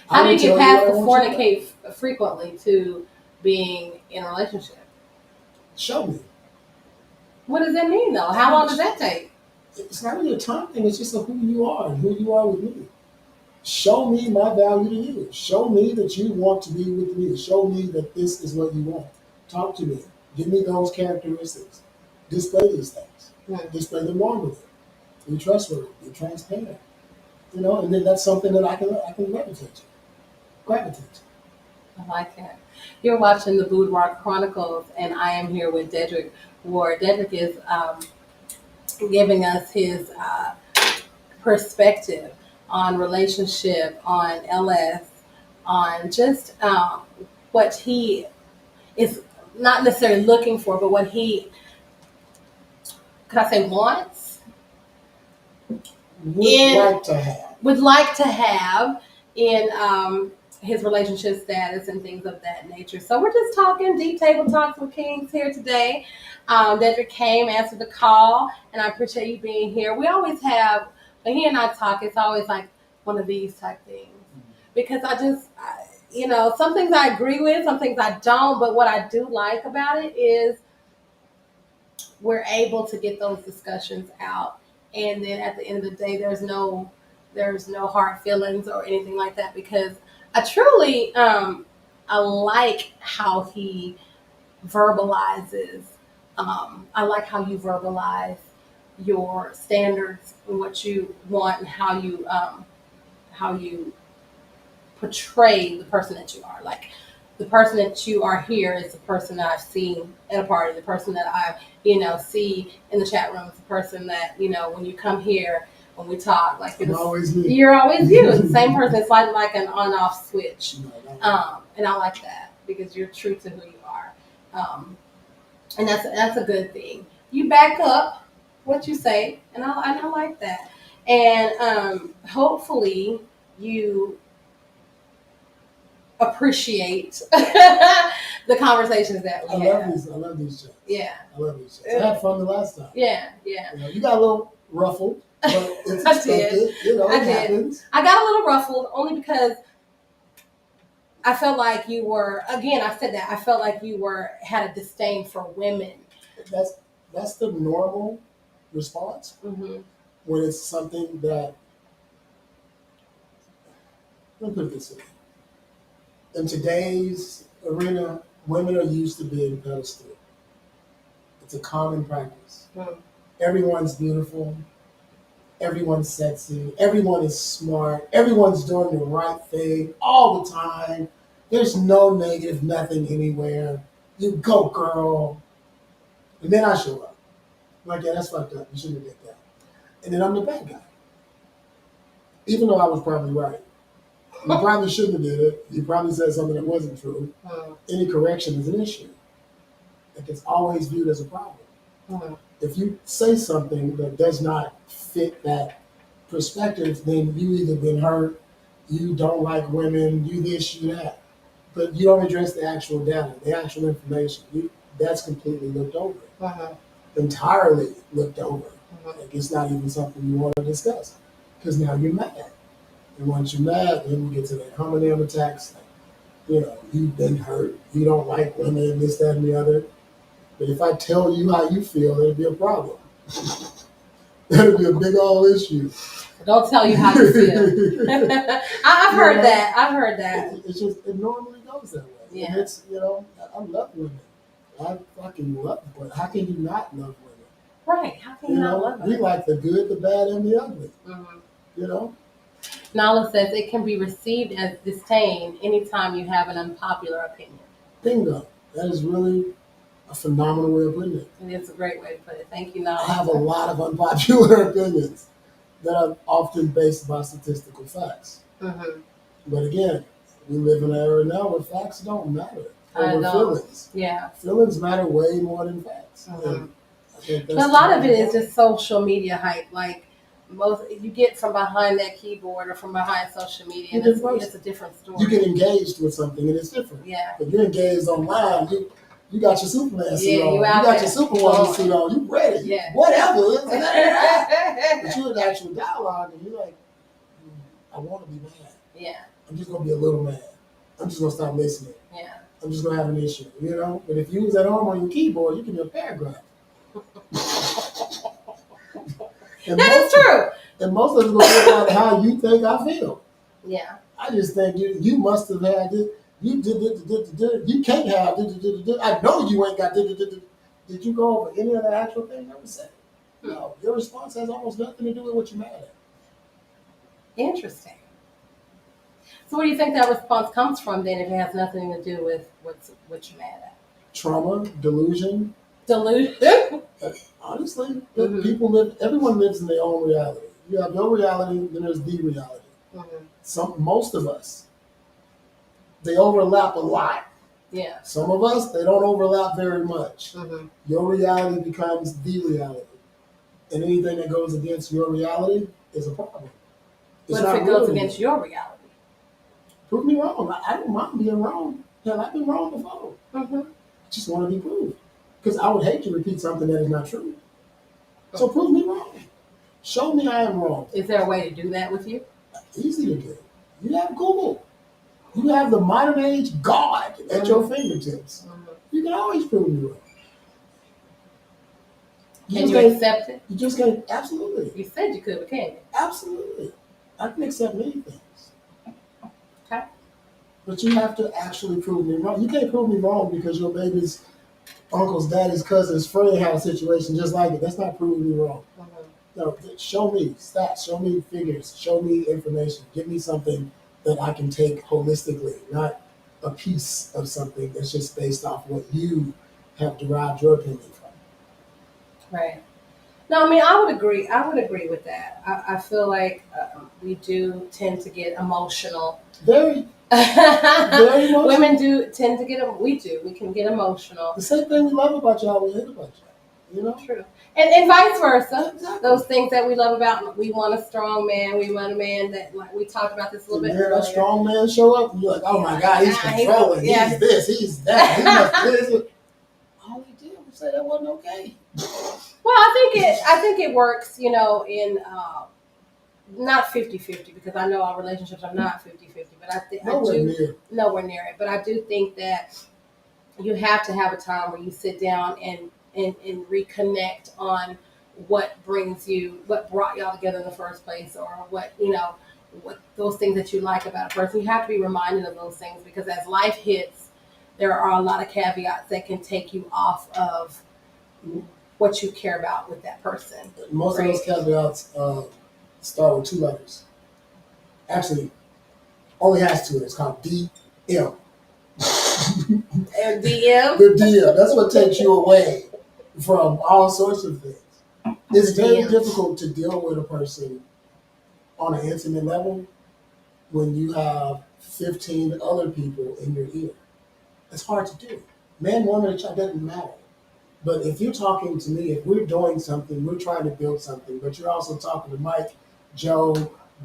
How do you get past the what I want you to know. fornicate frequently to being in a relationship? Show me. What does that mean, though? How long does that take? It's not really a time thing. It's just who you are and who you are with me. Show me my value to you. Show me that you want to be with me. Show me that this is what you want. Talk to me. Give me those characteristics. Display these things. Display them normally. Be trustworthy. Be transparent. And then that's something that I can gravitate to. I like that. You're watching the Boudoir Chronicles, and I am here with Dedrick Ward. Dedrick is giving us his perspective on relationship, on LS, on just what he is not necessarily looking for, but what he, could I say, wants? Would like to have in his relationship status and things of that nature. So we're just talking deep table talks with kings here today. Dedrick came, answered the call, and I appreciate you being here. We always have, when he and I talk, it's always like one of these type things. Because some things I agree with, some things I don't, but what I do like about it is we're able to get those discussions out. And then at the end of the day, there's no hard feelings or anything like that, because I truly I like how he verbalizes. I like how you verbalize your standards and what you want and how you portray the person that you are. Like the person that you are here is the person that I've seen at a party. The person that I see in the chat room is the person that when you come here when we talk. Like I'm always me. you're always you. It's the same person. It's like an on-off switch. And I like that because you're true to who you are. And that's a good thing. You back up what you say, and I like that. And hopefully you appreciate the conversations that we have. I love these chats. Yeah. I love these chats. I had fun the last time. Yeah. You got a little ruffled, but it's expected. It happens. I got a little ruffled only because I felt like you were, again, I said that, I felt like you had a disdain for women. That's the normal response when it's something that, let me put it this way. In today's arena, women are used to being pedestaled. It's a common practice. Everyone's beautiful. Everyone's sexy. Everyone is smart. Everyone's doing the right thing all the time. There's no negative nothing anywhere. You go, girl. And then I show up. I'm like, yeah, that's fucked up. You shouldn't have did that. And then I'm the bad guy. Even though I was probably right. You probably shouldn't have did it. You probably said something that wasn't true. Any correction is an issue. Like it's always viewed as a problem. If you say something that does not fit that perspective, then you either been hurt, you don't like women, you this, you that. But you don't address the actual data, the actual information. That's completely looked over. Entirely looked over. Like it's not even something you want to discuss. Because now you're mad. And once you're mad, then we get to that homonym attacks. You've been hurt, you don't like women, this, that, and the other. But if I tell you how you feel, it'll be a problem. That'll be a big old issue. Don't tell you how you feel. I've heard that. I've heard that. It normally goes that way. Yeah. And it's, I love women. I fucking love women. How can you not love women? Right. How can you not love We them? like the good, the bad, and the ugly. Nala says it can be received as disdain anytime you have an unpopular opinion. Bingo. That is really a phenomenal way of putting it. And it's a great way to put it. Thank you, Nala. I have a lot of unpopular opinions that are often based by statistical facts. But again, we live in an era now where facts don't matter over feelings. Yeah. Feelings matter way more than facts. And I think But a lot of it is just social media hype. Like most, you get from behind that keyboard or from behind social media, and it's a different story. You get engaged with something and it's different. Yeah. If you're engaged online, you got your Superman suit on. You got your Superwoman suit on. You ready. Yeah. Whatever. But you're in the actual dialogue and you're like, I want to be mad. Yeah. I'm just going to be a little mad. I'm just going to stop listening. Yeah. I'm just going to have an issue, But if you was at home on your keyboard, you can do a paragraph. That is true. And most of it's going to be about how you think I feel. Yeah. I just think you must have had this. You did. You can't have. I know you ain't got. Did you go over any of the actual thing that was said? No. Your response has almost nothing to do with what you're mad at. Interesting. So, where do you think that response comes from then, if it has nothing to do with what you're mad at? Trauma, delusion. Delusion. Honestly, everyone lives in their own reality. You have your reality, then there's the reality. Most of us, they overlap a lot. Yeah. Some of us, they don't overlap very much. Your reality becomes the reality. And anything that goes against your reality is a problem. What if it goes against your reality? Prove me wrong. I don't mind being wrong. Hell, I've been wrong before. I just want to be proved. Because I would hate to repeat something that is not true. So prove me wrong. Show me I am wrong. Is there a way to do that with you? Easy to do. You have Google. You have the modern age God at your fingertips. You can always prove me wrong. Can you accept it? You just can't. Absolutely. You said you could, but can you? Absolutely. I can accept many things. Okay. But you have to actually prove me wrong. You can't prove me wrong because your baby's uncle's daddy's cousin's friend had a situation just like it. That's not proving me wrong. Mhm. No, show me stats, show me figures, show me information. Give me something that I can take holistically, not a piece of something that's just based off what you have derived your opinion from. Right. No, I mean, I would agree. I would agree with that. I feel like we do tend to get emotional. Very, very emotional. Women do tend to get. We do. We can get emotional. The same thing we love about y'all, we hate about y'all. You know? True. And vice versa. Exactly. Those things that we love about, we want a strong man. We want a man that, like we talked about this a little bit You hear earlier. a strong man show up, and you're like, oh my God, he's controlling. Yeah. He's this, he's that. He must this. All he did was say that wasn't okay. Well, I think it works, you know, in not 50-50 because I know our relationships are not 50-50, but I do nowhere near it. But I do think that you have to have a time where you sit down and reconnect on what brought y'all together in the first place, or what those things that you like about a person. You have to be reminded of those things because as life hits, there are a lot of caveats that can take you off of what you care about with that person. Most of those caveats start with 2 letters. Actually, only has 2. It's called DM. And DM? The DM. That's what takes you away from all sorts of things. It's very difficult to deal with a person on an intimate level when you have 15 other people in your ear. It's hard to do. Man, woman, it doesn't matter. But if you're talking to me, if we're doing something, we're trying to build something, but you're also talking to Mike, Joe,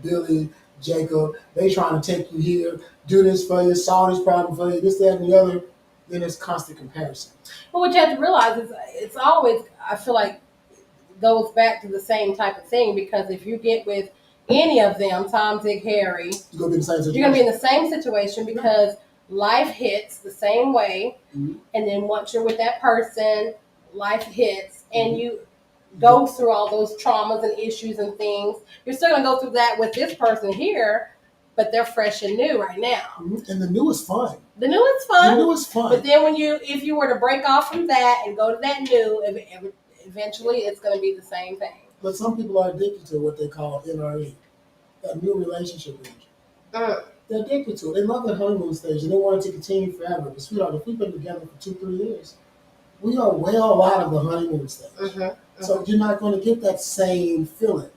Billy, Jacob, they trying to take you here, do this for you, solve this problem for you, this, that, and the other, then it's constant comparison. Well, what you have to realize is it's always, I feel like, goes back to the same type of thing because if you get with any of them, Tom, Dick, Harry, You're going to be in the same situation. You're going to be in the same situation because life hits the same way. Mm-hmm. And then once you're with that person, life hits and you go through all those traumas and issues and things. You're still going to go through that with this person here, but they're fresh and new right now. Mm-hmm. And the new is fun. The new is fun. The new is fun. But then if you were to break off from that and go to that new, eventually it's going to be the same thing. But some people are addicted to what they call NRE, that new relationship energy. They're addicted to it. They love the honeymoon stage and they want it to continue forever. But sweetheart, if we've been together for 2-3 years, we are well out of the honeymoon stage. Mm-hmm. So you're not going to get that same feeling.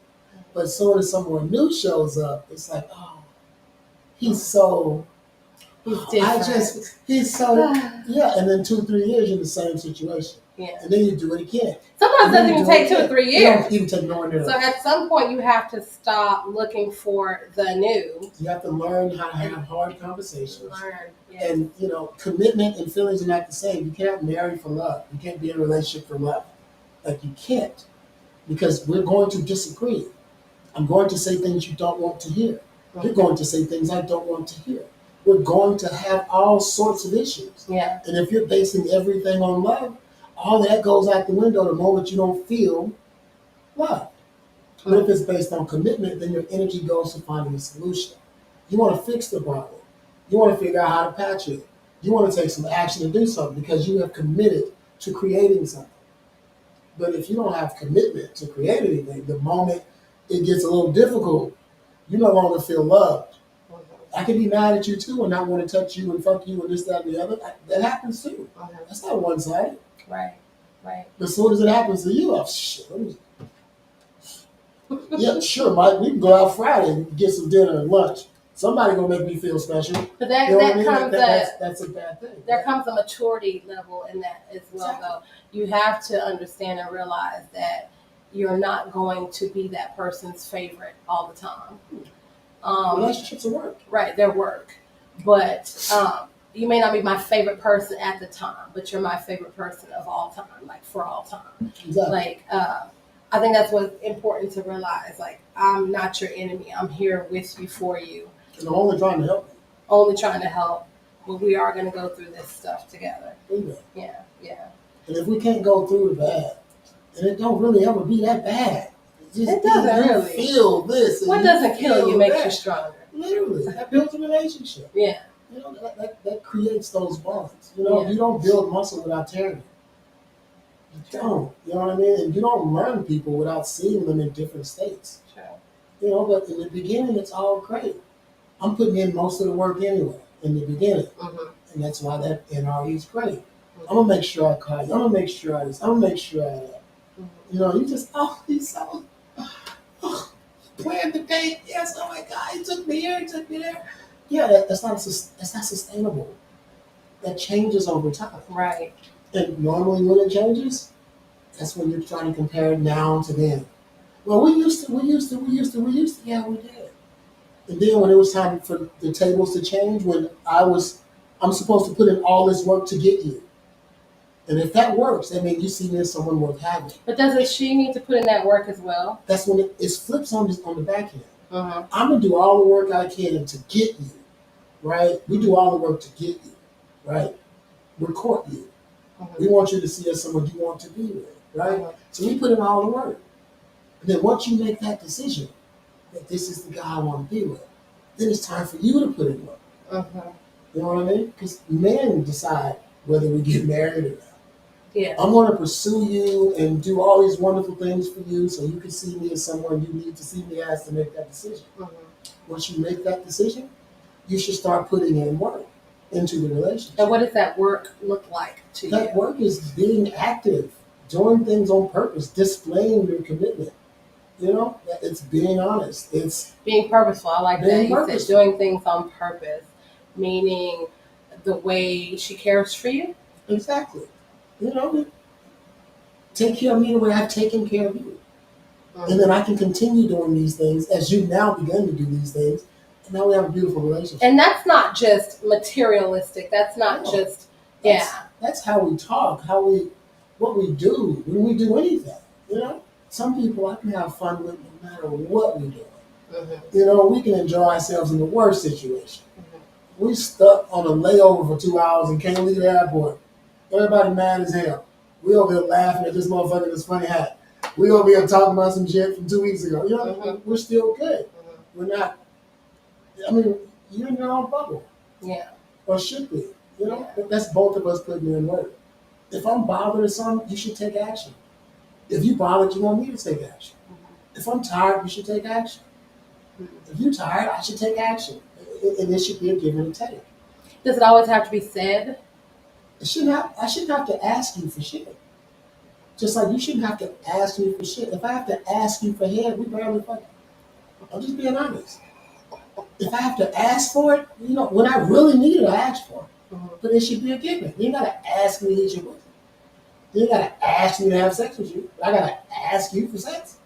But as soon as someone new shows up, it's like, oh, he's so... He's different. He's so... Yeah, and then 2-3 years, you're in the same situation. Yeah. And then you do it again. Sometimes it doesn't even take 2 or 3 years. It don't even take nowhere near. So at some point, you have to stop looking for the new. You have to learn how to have hard conversations. Yeah. And, commitment and feelings are not the same. You can't marry for love. You can't be in a relationship for love. Like, you can't. Because we're going to disagree. I'm going to say things you don't want to hear. You're going to say things I don't want to hear. We're going to have all sorts of issues. Yeah. And if you're basing everything on love, all that goes out the window the moment you don't feel loved. But if it's based on commitment, then your energy goes to finding a solution. You want to fix the problem. You want to figure out how to patch it. You want to take some action to do something because you have committed to creating something. But if you don't have commitment to create anything, the moment it gets a little difficult, you no longer feel loved. I can be mad at you too and not want to touch you and fuck you and this, that, and the other. That happens too. That's not one-sided. Right. But as soon as it happens to you, shit. Yeah, sure, Mike. We can go out Friday and get some dinner and lunch. Somebody gonna make me feel special. But that's a bad thing. There comes a maturity level in that as well, exactly. Though. You have to understand and realize that you're not going to be that person's favorite all the time. Relationships are work. Right, they're work. But you may not be my favorite person at the time, but you're my favorite person of all time, like for all time. Exactly. Like, I think that's what's important to realize. Like, I'm not your enemy. I'm here with you, for you. And I'm only trying to help you. Only trying to help. But we are going to go through this stuff together. Yeah. And if we can't go through the bad, and it don't really ever be that bad. It doesn't really. Feel this. What doesn't kill you makes you stronger. Literally. That builds a relationship. Yeah. You know, that creates those bonds. You know, Yeah. you don't build muscle without tearing it. You don't. You know what I mean? And you don't learn people without seeing them in different states. True. You know, but in the beginning, it's all great. I'm putting in most of the work anyway in the beginning. Mm-hmm. And that's why that NRE is great. I'm gonna make sure I call you. I'm gonna make sure I this. I'm gonna make sure I that. Mm-hmm. You know, you just he's so planned the date. Yes, oh my God, he took me here, he took me there. Yeah, that's not sustainable. That changes over time. Right. And normally when it changes, that's when you're trying to compare it now to then. Well, we used to. Yeah, we did. And then when it was time for the tables to change, when I'm supposed to put in all this work to get you. And if that works, that means you see me as someone worth having. But doesn't she need to put in that work as well? That's when it flips on the back end. Mm-hmm. I'm gonna do all the work I can to get you, right? We do all the work to get you, right? We court you. Mm-hmm. We want you to see as someone you want to be with, right? Mm-hmm. So we put in all the work. And then once you make that decision that this is the guy I want to be with, then it's time for you to put in work. Mm-hmm. You know what I mean? Because men decide whether we get married or not. Yeah. I'm going to pursue you and do all these wonderful things for you so you can see me as someone you need to see me as to make that decision. Mm-hmm. Once you make that decision, you should start putting in work into the relationship. And what does that work look like to That you? work is being active, doing things on purpose, displaying your commitment. You know, it's being honest. It's Being purposeful. I like that. Being You said purposeful. doing things on purpose, meaning the way she cares for you. exactly, you know, take care of me the way I've taken care of you. And then I can continue doing these things as you now begin to do these things. And now we have a beautiful relationship. And that's not just materialistic. That's not No. just, That's- yeah. That's how we talk, what we do when we do anything. You know, some people I can have fun with no matter what we're doing. Mm-hmm. You know, we can enjoy ourselves in the worst situation. Mm-hmm. We stuck on a layover for 2 hours and can't leave the airport. Everybody mad as hell. We over here laughing at this motherfucker in this funny hat. We over here talking about some shit from 2 weeks ago. You know, Mhm. we're still good. Mm-hmm. We're not. I mean, you're in your own bubble, Yeah. or should be. You know, that's both of us putting in work. If I'm bothered or something, you should take action. If you bothered, you want me to take action. Mm-hmm. If I'm tired, you should take action. Mm-hmm. If you're tired, I should take action. And it should be a give and a take. Does it always have to be said? I shouldn't have to ask you for shit. Just like you shouldn't have to ask me for shit. If I have to ask you for head, we barely fucking. I'm just being honest. If I have to ask for it, you know, when I really need it, I ask for it. Mm-hmm. But it should be a given. You ain't gotta ask me to eat your pussy. You ain't gotta ask me to have sex with you. I gotta ask you for sex.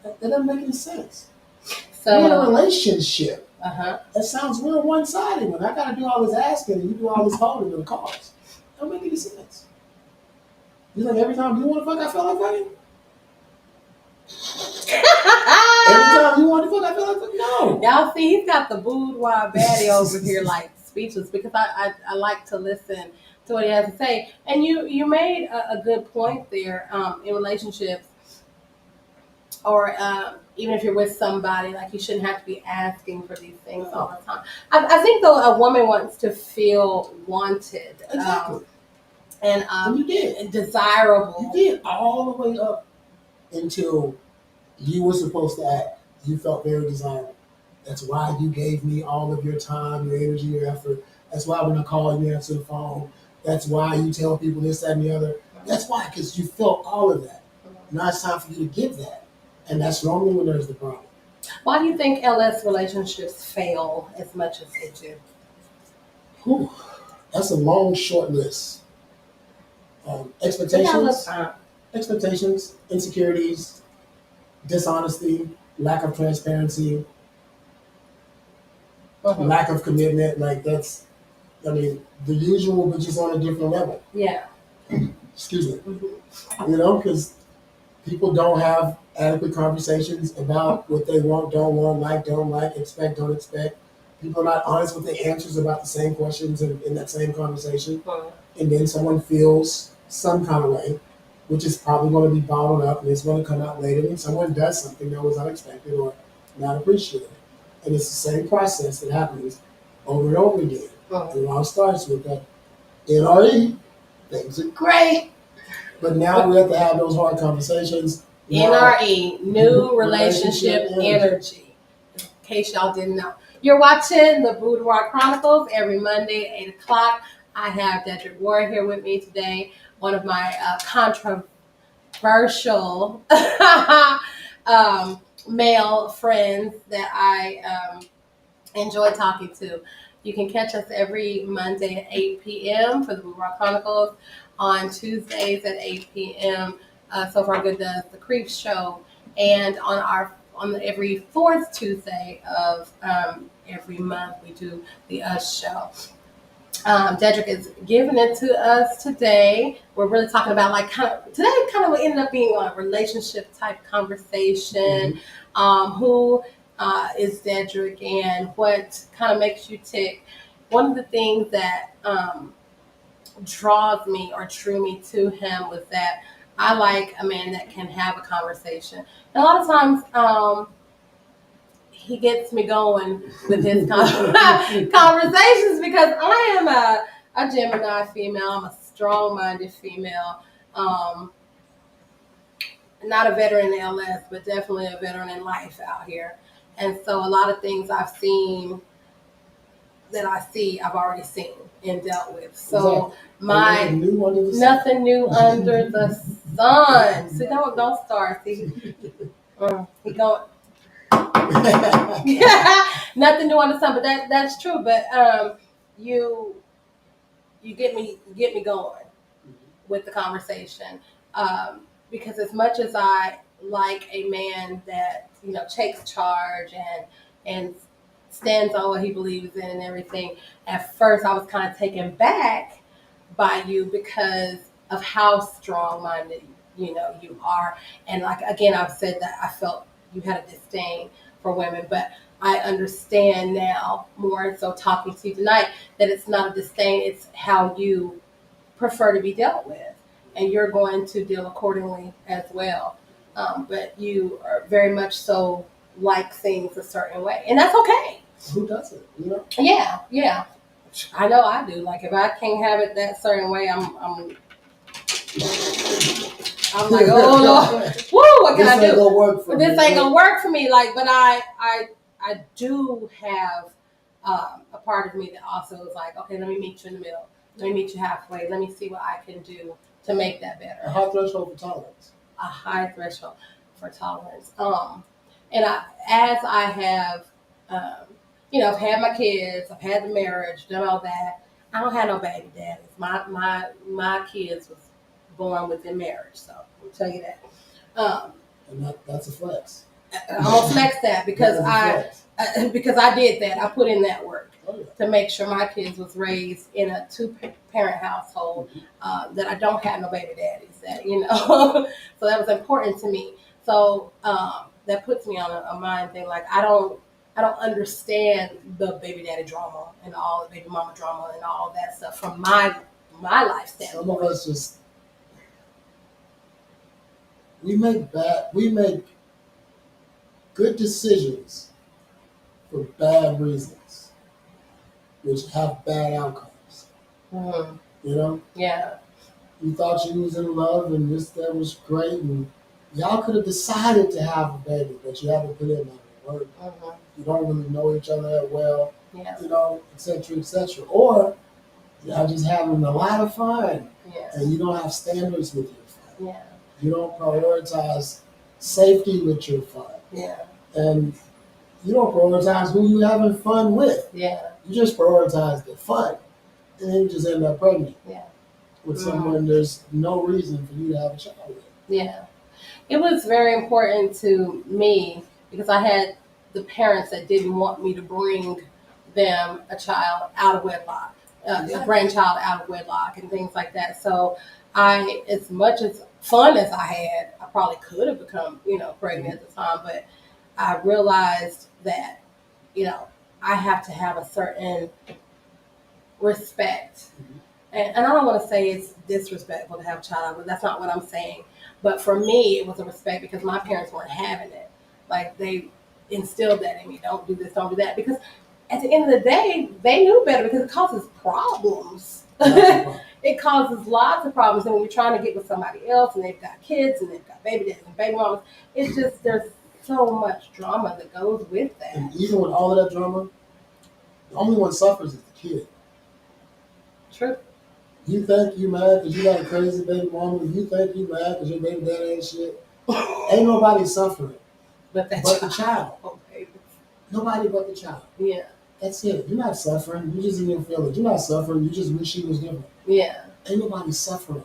That doesn't make any sense. We're in a So, relationship. uh-huh. That sounds real one-sided when I gotta do all this asking and you do all this holding in the cars. Don't make any sense. You think every time you want to fuck, I feel like fucking? Every time you want to fuck, I feel like fucking? No. Y'all see, he's got the boudoir baddie over here like speechless because I like to listen to what he has to say. And you made a good point there in relationships or even if you're with somebody, like you shouldn't have to be asking for these things all the time. I think though a woman wants to feel wanted Exactly. and And you did. desirable. You did all the way up until you were supposed to act. You felt very desirable. That's why you gave me all of your time, your energy, your effort. That's why when I call you answer the phone. That's why you tell people this, that, and the other. That's why, because you felt all of that. Now it's time for you to give that. And that's normally when there's the problem. Why do you think LS relationships fail as much as they do? Whew. That's a long, short list. Expectations, insecurities, dishonesty, lack of transparency, Mhm. lack of commitment. Like that's, I mean, the usual, but just on a different level. Yeah. Excuse me. Mhm. You know, because people don't have adequate conversations about what they want, don't want, don't like, expect, don't expect. People are not honest with their answers about the same questions in that same conversation. Mhm. And then someone feels some kind of way, which is probably going to be bottled up and it's going to come out later. And someone does something that was unexpected or not appreciated. And it's the same process that happens over and over again. It all starts with that NRE. Things are great, but now we have to have those hard conversations. Now, NRE, New Relationship Energy. In case y'all didn't know. You're watching the Boudoir Chronicles every Monday at 8 o'clock. I have Dedrick Ward here with me today, one of my controversial male friends that I enjoy talking to. You can catch us every Monday at 8 p.m. for the Boudoir Chronicles, on Tuesdays at 8 p.m. So Far Good does the Creep Show, and on every fourth Tuesday of every month we do the Us Show. Dedrick is giving it to us today. We're really talking about today ended up being a relationship type conversation. Who is Dedrick and what kind of makes you tick? One of the things that draws me or drew me to him was that I like a man that can have a conversation. And a lot of times, he gets me going with his conversations because I am a Gemini female. I'm a strong-minded female. Not a veteran in LS, but definitely a veteran in life out here. And so a lot of things I've already seen and dealt with. So nothing new under the sun. See, don't start. See, he going. Nothing new under the sun, but that's true. But you get me going with the conversation, because as much as I like a man that takes charge and stands on what he believes in and everything, at first I was kind of taken back by you because of how strong-minded you are. And again, I've said that I felt you had a disdain for women, but I understand now more so talking to you tonight that it's not a disdain, it's how you prefer to be dealt with, and you're going to deal accordingly as well. But you are very much so like things a certain way, and that's okay. Who doesn't? Yeah. I know I do. Like if I can't have it that certain way, I'm like, oh Lord, woo! What can I do? This ain't gonna work for me. Like, but I do have a part of me that also is like, okay, let me meet you in the middle. Let me meet you halfway. Let me see what I can do to make that better. A high threshold for tolerance. A high threshold for tolerance. And as I have, I've had my kids, I've had the marriage, done all that. I don't have no baby daddies. My kids was born within marriage, so I'll tell you that. And that's a flex. I'm gonna flex that because I did that. I put in that work to make sure my kids was raised in a 2-parent household, that I don't have no baby daddies. That so that was important to me. So that puts me on a mind thing. Like I don't understand the baby daddy drama and all the baby mama drama and all that stuff from my life standpoint. Some of us we make good decisions for bad reasons, which have bad outcomes. Mm-hmm. Yeah. You thought you was in love and that was great, and y'all could have decided to have a baby, but you haven't put in that work. Mm-hmm. You don't really know each other that well, yeah. Et cetera, or y'all just having a lot of fun, yeah. and you don't have standards with your fun. Yeah. You don't prioritize safety with your fun. Yeah. And you don't prioritize who you having fun with. Yeah. You just prioritize the fun. And then you just end up pregnant. Yeah. With someone there's no reason for you to have a child with. Yeah. It was very important to me because I had the parents that didn't want me to bring them a child out of wedlock, a grandchild out of wedlock and things like that. So as much as fun as I had, I probably could have become, pregnant at the time, but I realized that, I have to have a certain respect. And I don't want to say it's disrespectful to have a child, but that's not what I'm saying. But for me, it was a respect because my parents weren't having it. Like they instilled that in me. Don't do this, don't do that. Because at the end of the day, they knew better because it causes problems. That's the problem. It causes lots of problems. And when you're trying to get with somebody else and they've got kids and they've got baby daddies and baby mamas, it's just, there's so much drama that goes with that. And even with all of that drama, the only one suffers is the kid. True. You think you mad because you got a crazy baby mama. You think you mad because your baby daddy ain't shit. Ain't nobody suffering But that but the child. Oh, baby. Nobody but the child. Yeah. That's it. You're not suffering. You just in your feelings. You're not suffering. You just wish she was different. Yeah. Ain't nobody suffering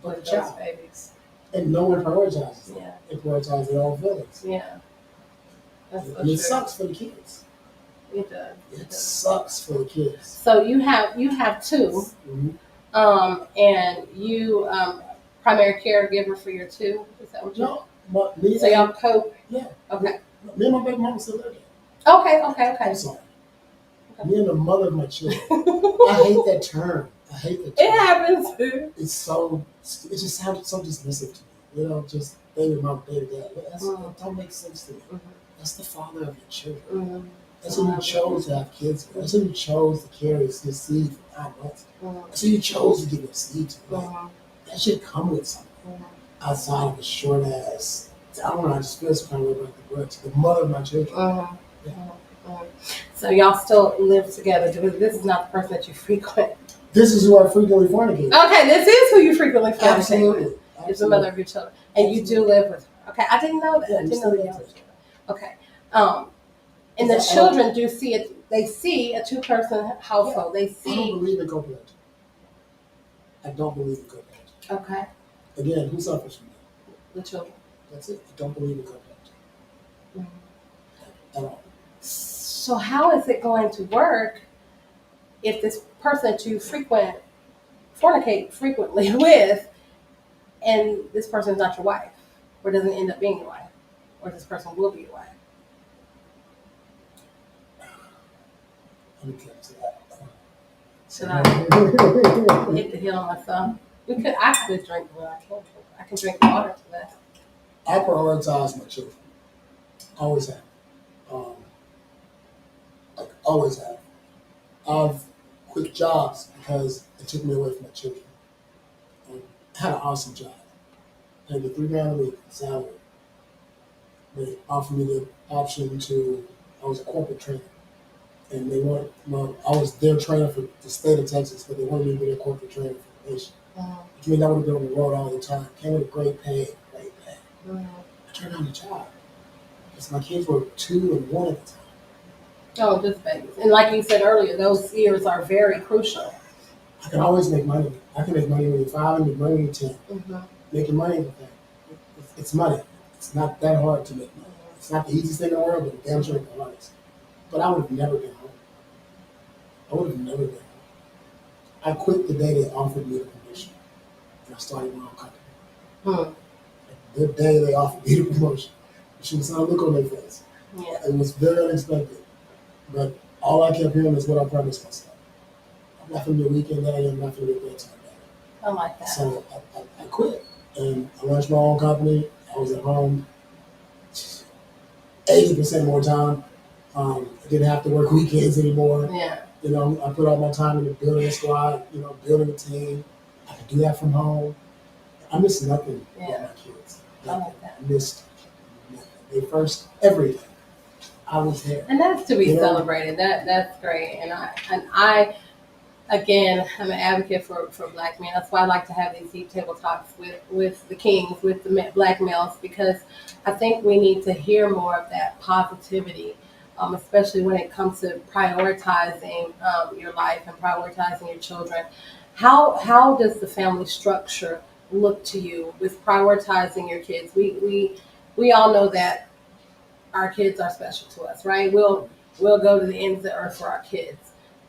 but the Those child. babies. And no one prioritizes them. Yeah. They prioritize their own feelings. Yeah. That's so And it true. sucks for the kids. It does. It sucks for the kids. So you have two, Mm-hmm. and you primary caregiver for your two. Is that what you? No, but me, So y'all co. yeah. Okay. Me and my baby mama still live there. Okay. I'm sorry. Okay. Me and the mother of my children. I It hate that term. I hate that term. happens. It just sounds so dismissive to me. You know, just baby mom, baby dad. That don't make sense to me. Mhm. That's the father of your children. Mhm. That's who you chose to have kids with. That's who you chose to carry your seed for 9 months. That's who you chose to give your seed to. Like, that should come with something outside of a short ass. I don't know. I just feel some kind of way about the grudge. The mother of my children. So y'all still live together. This is not the person that you frequent. This is who I frequently fornicate. Okay, this is who you frequently fornicate with. Absolutely. Is the mother of your children, and you do live with her. Okay, I didn't know that. Yeah, I we didn't still know that live y'all lived together. together. Okay. And the children do see it. They see a two-person household. They I don't see. believe in co-parenting. I don't believe in co-parenting. Okay. Again, who suffers from that? The children. That's it. I don't believe in co-parenting at all. So how is it going to work if this person that you fornicate frequently with, and this person is not your wife, or doesn't end up being your wife, or this person will be your wife? Let me get to that. Should I hit the hill on myself? I could drink, well, I can't drink. I can drink water for that. I prioritize my children. Always have. Like always have. I've quit jobs because it took me away from my children. I had an awesome job. I had $3,000 a week salary. They offered me the option to. I was a corporate trainer, and they wanted. Well, I was their trainer for the state of Texas, but they wanted me to be their corporate trainer for the nation. Which means I would have been on the road all the time. Came with great pay. I turned down the job because my kids were 2 and 1 at the time. Oh, just babies. And like you said earlier, those years are very crucial. I can always make money. I can make money when you're 5 and make money when you're 10. Mm-hmm. Making money with that. It's money. It's not that hard to make money. It's not the easiest thing in the world, but damn sure it's the hardest. But I would have never been home. I would have never been home. I quit the day they offered me the promotion. And I started my own company. The day they offered me the promotion. She was not a look on their face. Yeah. It was very unexpected. But all I kept hearing is what I promised myself. I'm not going to be a weekend daddy. I'm not going to be a bedtime daddy. I like that. So I quit. And I launched my own company. I was at home 80% more time. I didn't have to work weekends anymore. Yeah. You know, I put all my time into building a squad, building a team. I could do that from home. I miss nothing with my kids. I like that. I missed nothing. They first, every day. I was there. And that's to be You know? celebrated. That's great. And I again, I'm an advocate for Black men. That's why I like to have these deep table talks with the kings, with the Black males, because I think we need to hear more of that positivity, especially when it comes to prioritizing your life and prioritizing your children. How does the family structure look to you with prioritizing your kids? We all know that our kids are special to us, right? We'll go to the ends of the earth for our kids.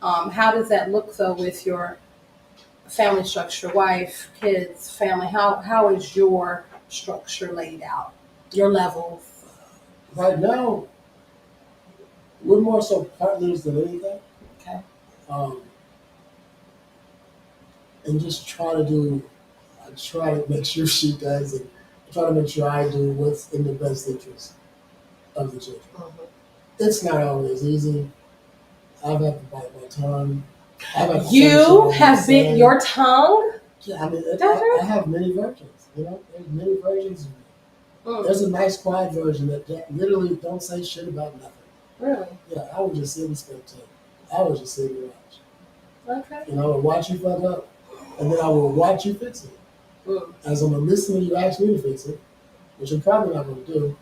How does that look though with your family structure, wife, kids, family? How is your structure laid out? Your levels? Right now, we're more so partners than anything. Okay. And just I try to make sure she does, and I try to make sure I do what's in the best interest of the children. Mm-hmm. It's not always easy. I've had to bite my tongue. I've had to say You shit I didn't have bit say. your tongue? Yeah, I mean, Desiree? I have many versions. You know, there's many versions of me. Mm, There's a nice, quiet version that literally don't say shit about nothing. really? Yeah, I would just sit and spectate. I would just sit and watch. Okay. And I would watch you fuck up, and then I would watch you fix it. Mm, As I'm listening, you ask me to fix it, which I'm probably not going to do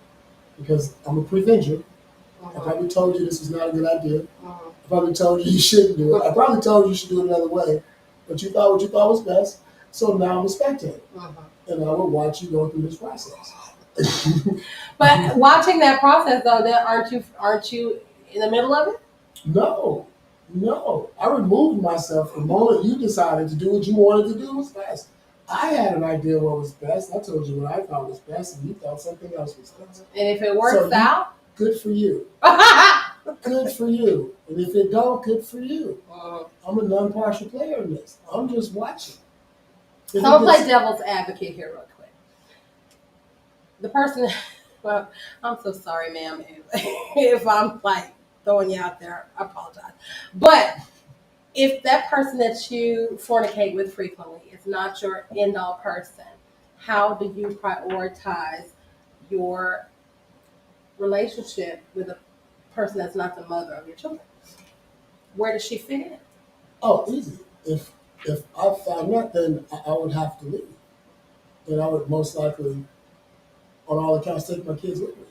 because I'm a prevenger. I mhm, probably told you this is not a good idea. mhm. I probably told you you shouldn't do it. I probably told you you should do it another way, but you thought what you thought was best. So now I'm a spectator, Mhm. and I will watch you go through this process. But watching that process though, then aren't you in the middle of it? No, no. I removed myself the moment you decided to do what you wanted to do was best. I had an idea what was best. I told you what I thought was best, and you thought something else was best. And if it So works you- out, Good for you. Good for you. And if it don't, good for you. I'm a non-partial player in this. I'm just watching. If so it I'm gonna gets- play devil's advocate here real quick. The person, well, I'm so sorry, ma'am, if I'm like throwing you out there. I apologize. But if that person that you fornicate with frequently is not your end all person, how do you prioritize your relationship with a person that's not the mother of your children? Where does she fit in? Oh, easy. If I found that, then I would have to leave. And I would most likely, on all accounts, take my kids with me.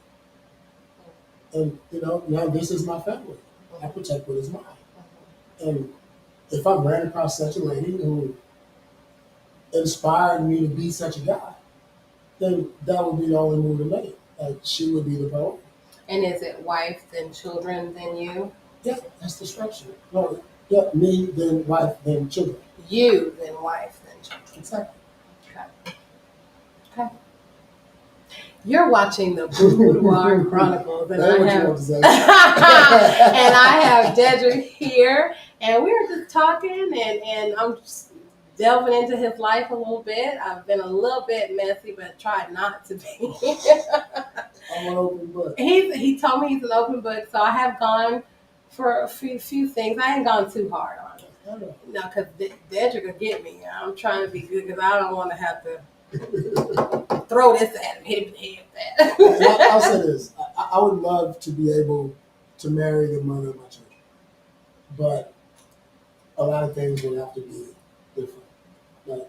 And now this is my family. I protect what is mine. And if I ran across such a lady who inspired me to be such a guy, then that would be the only move to make. Like she would be the priority. And is it wife, then children, then you? Yeah, that's the structure. No, yeah, me, then wife, then children. You, then wife, then children. Exactly. Okay. You're watching the Boudoir Chronicles, and That's I what you have want to say. and I have Dedrick here, and we were just talking, and I'm just delving into his life a little bit. I've been a little bit messy, but tried not to be. I'm an open book. He told me he's an open book, so I have gone for a few things. I ain't gone too hard on it. I know. No, because Dedrick will get me. I'm trying to be good because I don't want to have to throw this at him, hit him in the head with that. I'll say this. I would love to be able to marry the mother of my children. But a lot of things would have to be different. Like,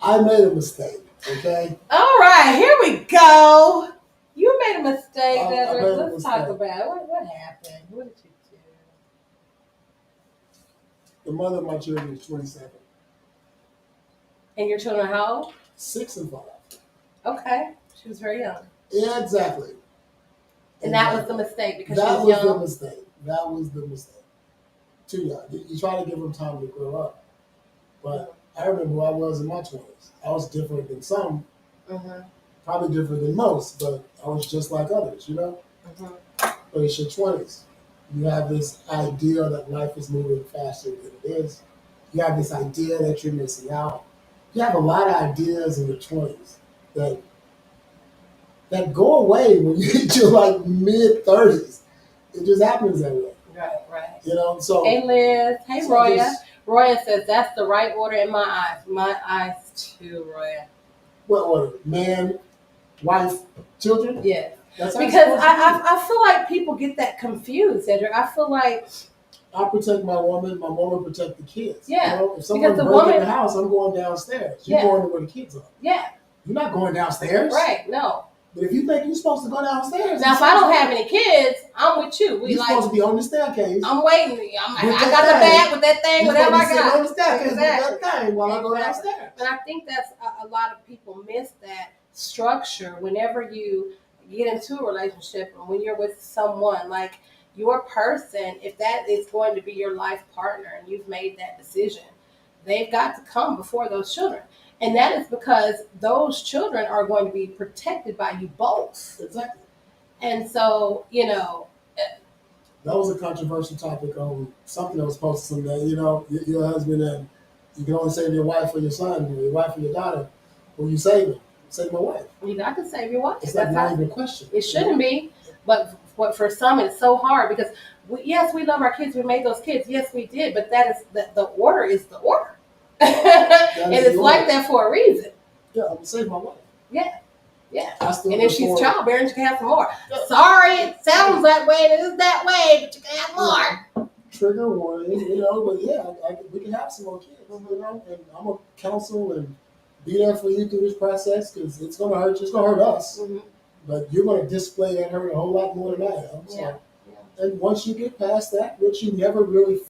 I made a mistake, okay? All right, here we go. You made a mistake, I Dedrick. made a Let's talk mistake. about it. What happened? What did you do? The mother of my children is 27. And your children are how old? 6 and 5. Okay. She was very young. Yeah, exactly. And that was the mistake because That she was was the young. mistake. That was the mistake. Too young. You try to give them time to grow up. But I remember who I was in my 20s. I was different than some, Mm-hmm. probably different than most, but I was just like others, Mm-hmm. But it's your 20s. You have this idea that life is moving faster than it is. You have this idea that you're missing out. You have a lot of ideas in your 20s that go away when you get to like mid 30s. It just happens that way. Right. So Hey, Liz. Hey, so Roya. just- Roya says that's the right order in my eyes. My eyes too, Roya. what order? Man, wife, children? Yes. That's how it's Because supposed to be. I feel like people get that confused, Cedric. I feel like I protect my woman protect the kids. Yeah, If someone's because the breaking woman- the house, I'm going downstairs. You're Yeah. going to where the kids are. yeah, You're not going downstairs. right. No. But if you think you're supposed to go downstairs, Now, if I don't have any kids, I'm with you. We you're like, supposed to be on the staircase. I'm waiting. I With got that the thing. bag with that thing, You're whatever I supposed to sit got. on the staircase Exactly. with that thing while I go Exactly. downstairs. And I think that's a lot of people miss that structure whenever you get into a relationship and when you're with someone like your person, if that is going to be your life partner and you've made that decision, they've got to come before those children. And that is because those children are going to be protected by you both. Exactly. And so, That was a controversial topic on something that was posted someday. Your husband and you can only save your wife or your son, or your wife or your daughter. Who you saving? Save my wife. you got to save your wife. It's like That's not how- even a question. It shouldn't be, but what for some it's so hard because yes, we love our kids. We made those kids. Yes, we did. But that is the order is the order, and it's like that for a reason. Yeah, I'm gonna save my life. Yeah. Yeah. And if she's childbearing, she can have some more. Yeah. Sorry, it sounds that way. It is that way, but you can have more. Trigger warning, but yeah, we can have some more kids, and I'm gonna counsel and be there for you through this process because it's gonna hurt. It's gonna hurt us, but you're gonna display that hurt a whole lot more than I am. So. Yeah. And once you get past that, which you never really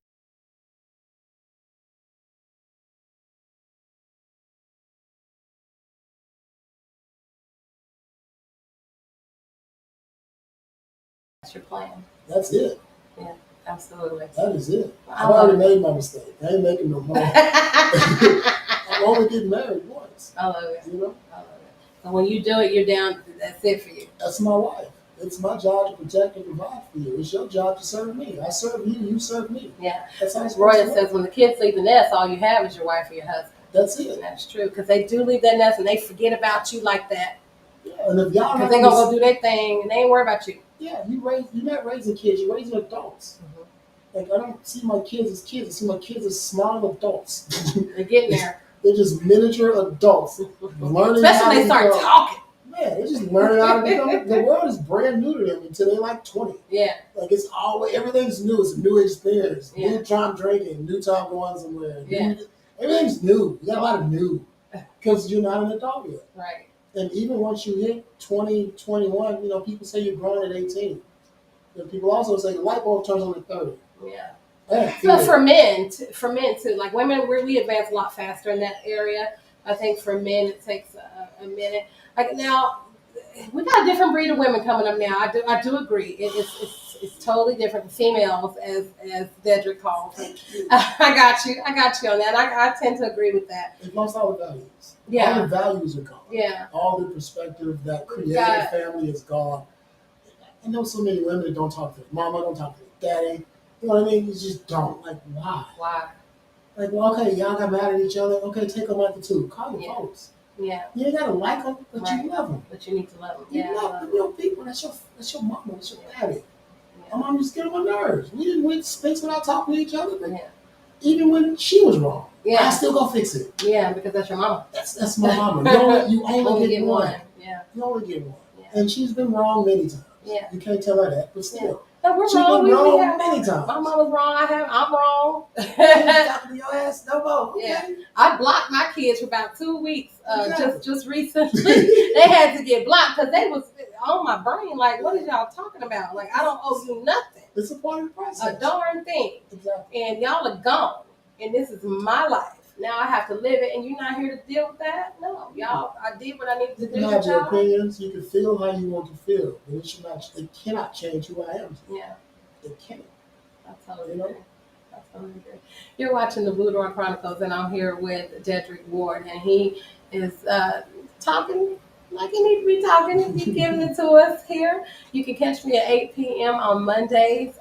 that's your plan. That's it. Yeah, absolutely. That is it. I've already made my mistake. I ain't making no more. I'm only getting married once. I love it. I love it. And when you do it, you're down. That's it for you. That's my wife. It's my job to protect and provide for you. It's your job to serve me. I serve you. You serve me. Yeah. That's how it's Roya says when the kids leave the nest, all you have is your wife or your husband. That's it. And that's true because they do leave that nest and they forget about you like that. Yeah, and if y'all because they're gonna go do their thing and they ain't worry about you. Yeah, you're not raising kids. You're raising adults. Like I don't see my kids as kids. I see my kids as small adults. They're getting there. They're just miniature adults learning. Especially when they start talking. Man, they're just learning how to become. The world is brand new to them until they're like 20. Yeah. Like it's always everything's new. It's a new experience. Yeah. New time drinking. New time going somewhere. Yeah. Everything's new. You got a lot of new because you're not an adult yet. Right. And even once you hit 20, 21, people say you're grown at 18. And people also say the light bulb turns on at 30. Yeah. So for men too, like women, we advance a lot faster in that area. I think for men it takes a minute. Like now, we got a different breed of women coming up now. I do agree. It's totally different. Females, as Dedrick calls it. I got you on that. I tend to agree with that. They've lost all the values. Yeah. All the values are gone. Yeah. All the perspective that created family is gone. I know so many women that don't talk to their mama, don't talk to their daddy. You know what I mean? You just don't. Like, why? Why? Like, well, okay, y'all got mad at each other. Okay, take a month or two. Call your folks. Yeah. You ain't gotta like them, but you love them. But you need to love them. You love them, your people. That's your mama. That's your daddy. My mom used to get on my nerves. We didn't went space without talking to each other. But even when she was wrong, I still go fix it. Yeah, because that's your mama. That's my mama. You only get one. Yeah. You only get one. Yeah. And she's been wrong many times. Yeah. You can't tell her that, but still. Yeah. No, we're she's wrong. been wrong many times. My mama's wrong. I'm wrong. Talking to your ass no more. Okay? Yeah. I blocked my kids for about 2 weeks. Just recently, they had to get blocked because they was on my brain. Like, what is y'all talking about? Like, I don't owe you nothing. It's a part of the process. A darn thing. Exactly. And y'all are gone. And this is my life. Now I have to live it, and you're not here to deal with that? No, y'all. I did what I needed to do. You can have your opinions. You can feel how you want to feel, but it cannot change who I am. Yeah, it can't. I totally agree. You're watching the Blue Door Chronicles, and I'm here with Dedrick Ward, and he is talking like he needs to be talking. He's giving it to us here. You can catch me at 8 p.m. on Mondays.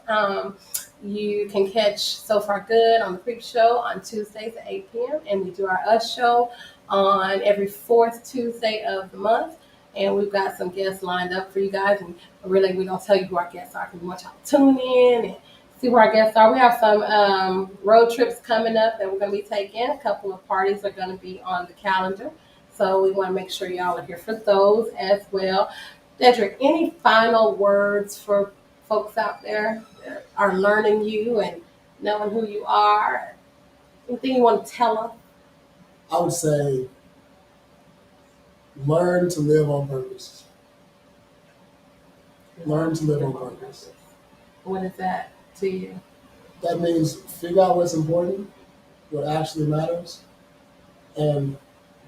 You can catch So Far Good on the Creep Show on Tuesdays at 8 p.m. And we do our Us Show on every fourth Tuesday of the month. And we've got some guests lined up for you guys. And really, we don't tell you who our guests are because we want y'all to tune in and see where our guests are. We have some road trips coming up that we're going to be taking. A couple of parties are going to be on the calendar. So we want to make sure y'all are here for those as well. Dedrick, any final words for folks out there that are learning you and knowing who you are? Anything you want to tell them? I would say learn to live on purpose. Learn to live on purpose. What is that to you? That means figure out what's important, what actually matters, and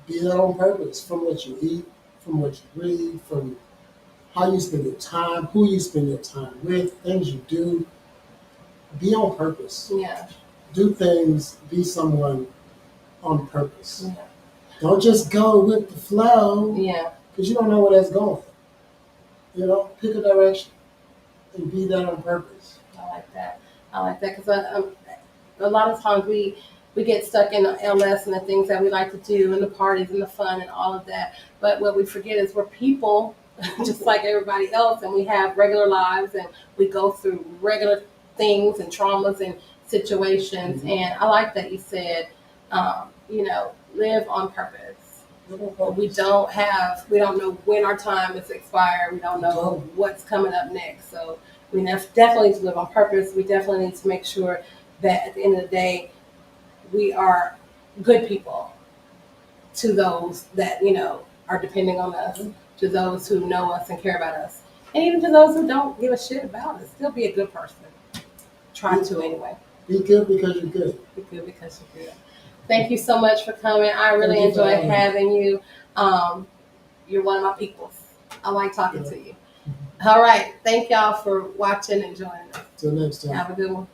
be there on purpose from what you eat, from what you read, from how you spend your time, who you spend your time with, things you do. Be on purpose. Yeah. Do things, be someone on purpose. Yeah. Don't just go with the flow. Yeah. Because you don't know where that's going. Pick a direction and be that on purpose. I like that because a lot of times we get stuck in the LS and the things that we like to do and the parties and the fun and all of that. But what we forget is we're people just like everybody else, and we have regular lives, and we go through regular things and traumas and situations. And I like that you said, live on purpose. We don't know when our time is expired. We don't know what's coming up next. So we definitely need to live on purpose. We definitely need to make sure that at the end of the day, we are good people to those that, are depending on us, to those who know us and care about us. And even to those who don't give a shit about us, still be a good person. Try to anyway. Be good because you're good. Be good because you're good. Thank you so much for coming. I really enjoyed having you. You're one of my peoples. I like talking to you. All right. Thank y'all for watching and joining us. Till next time. Have a good one.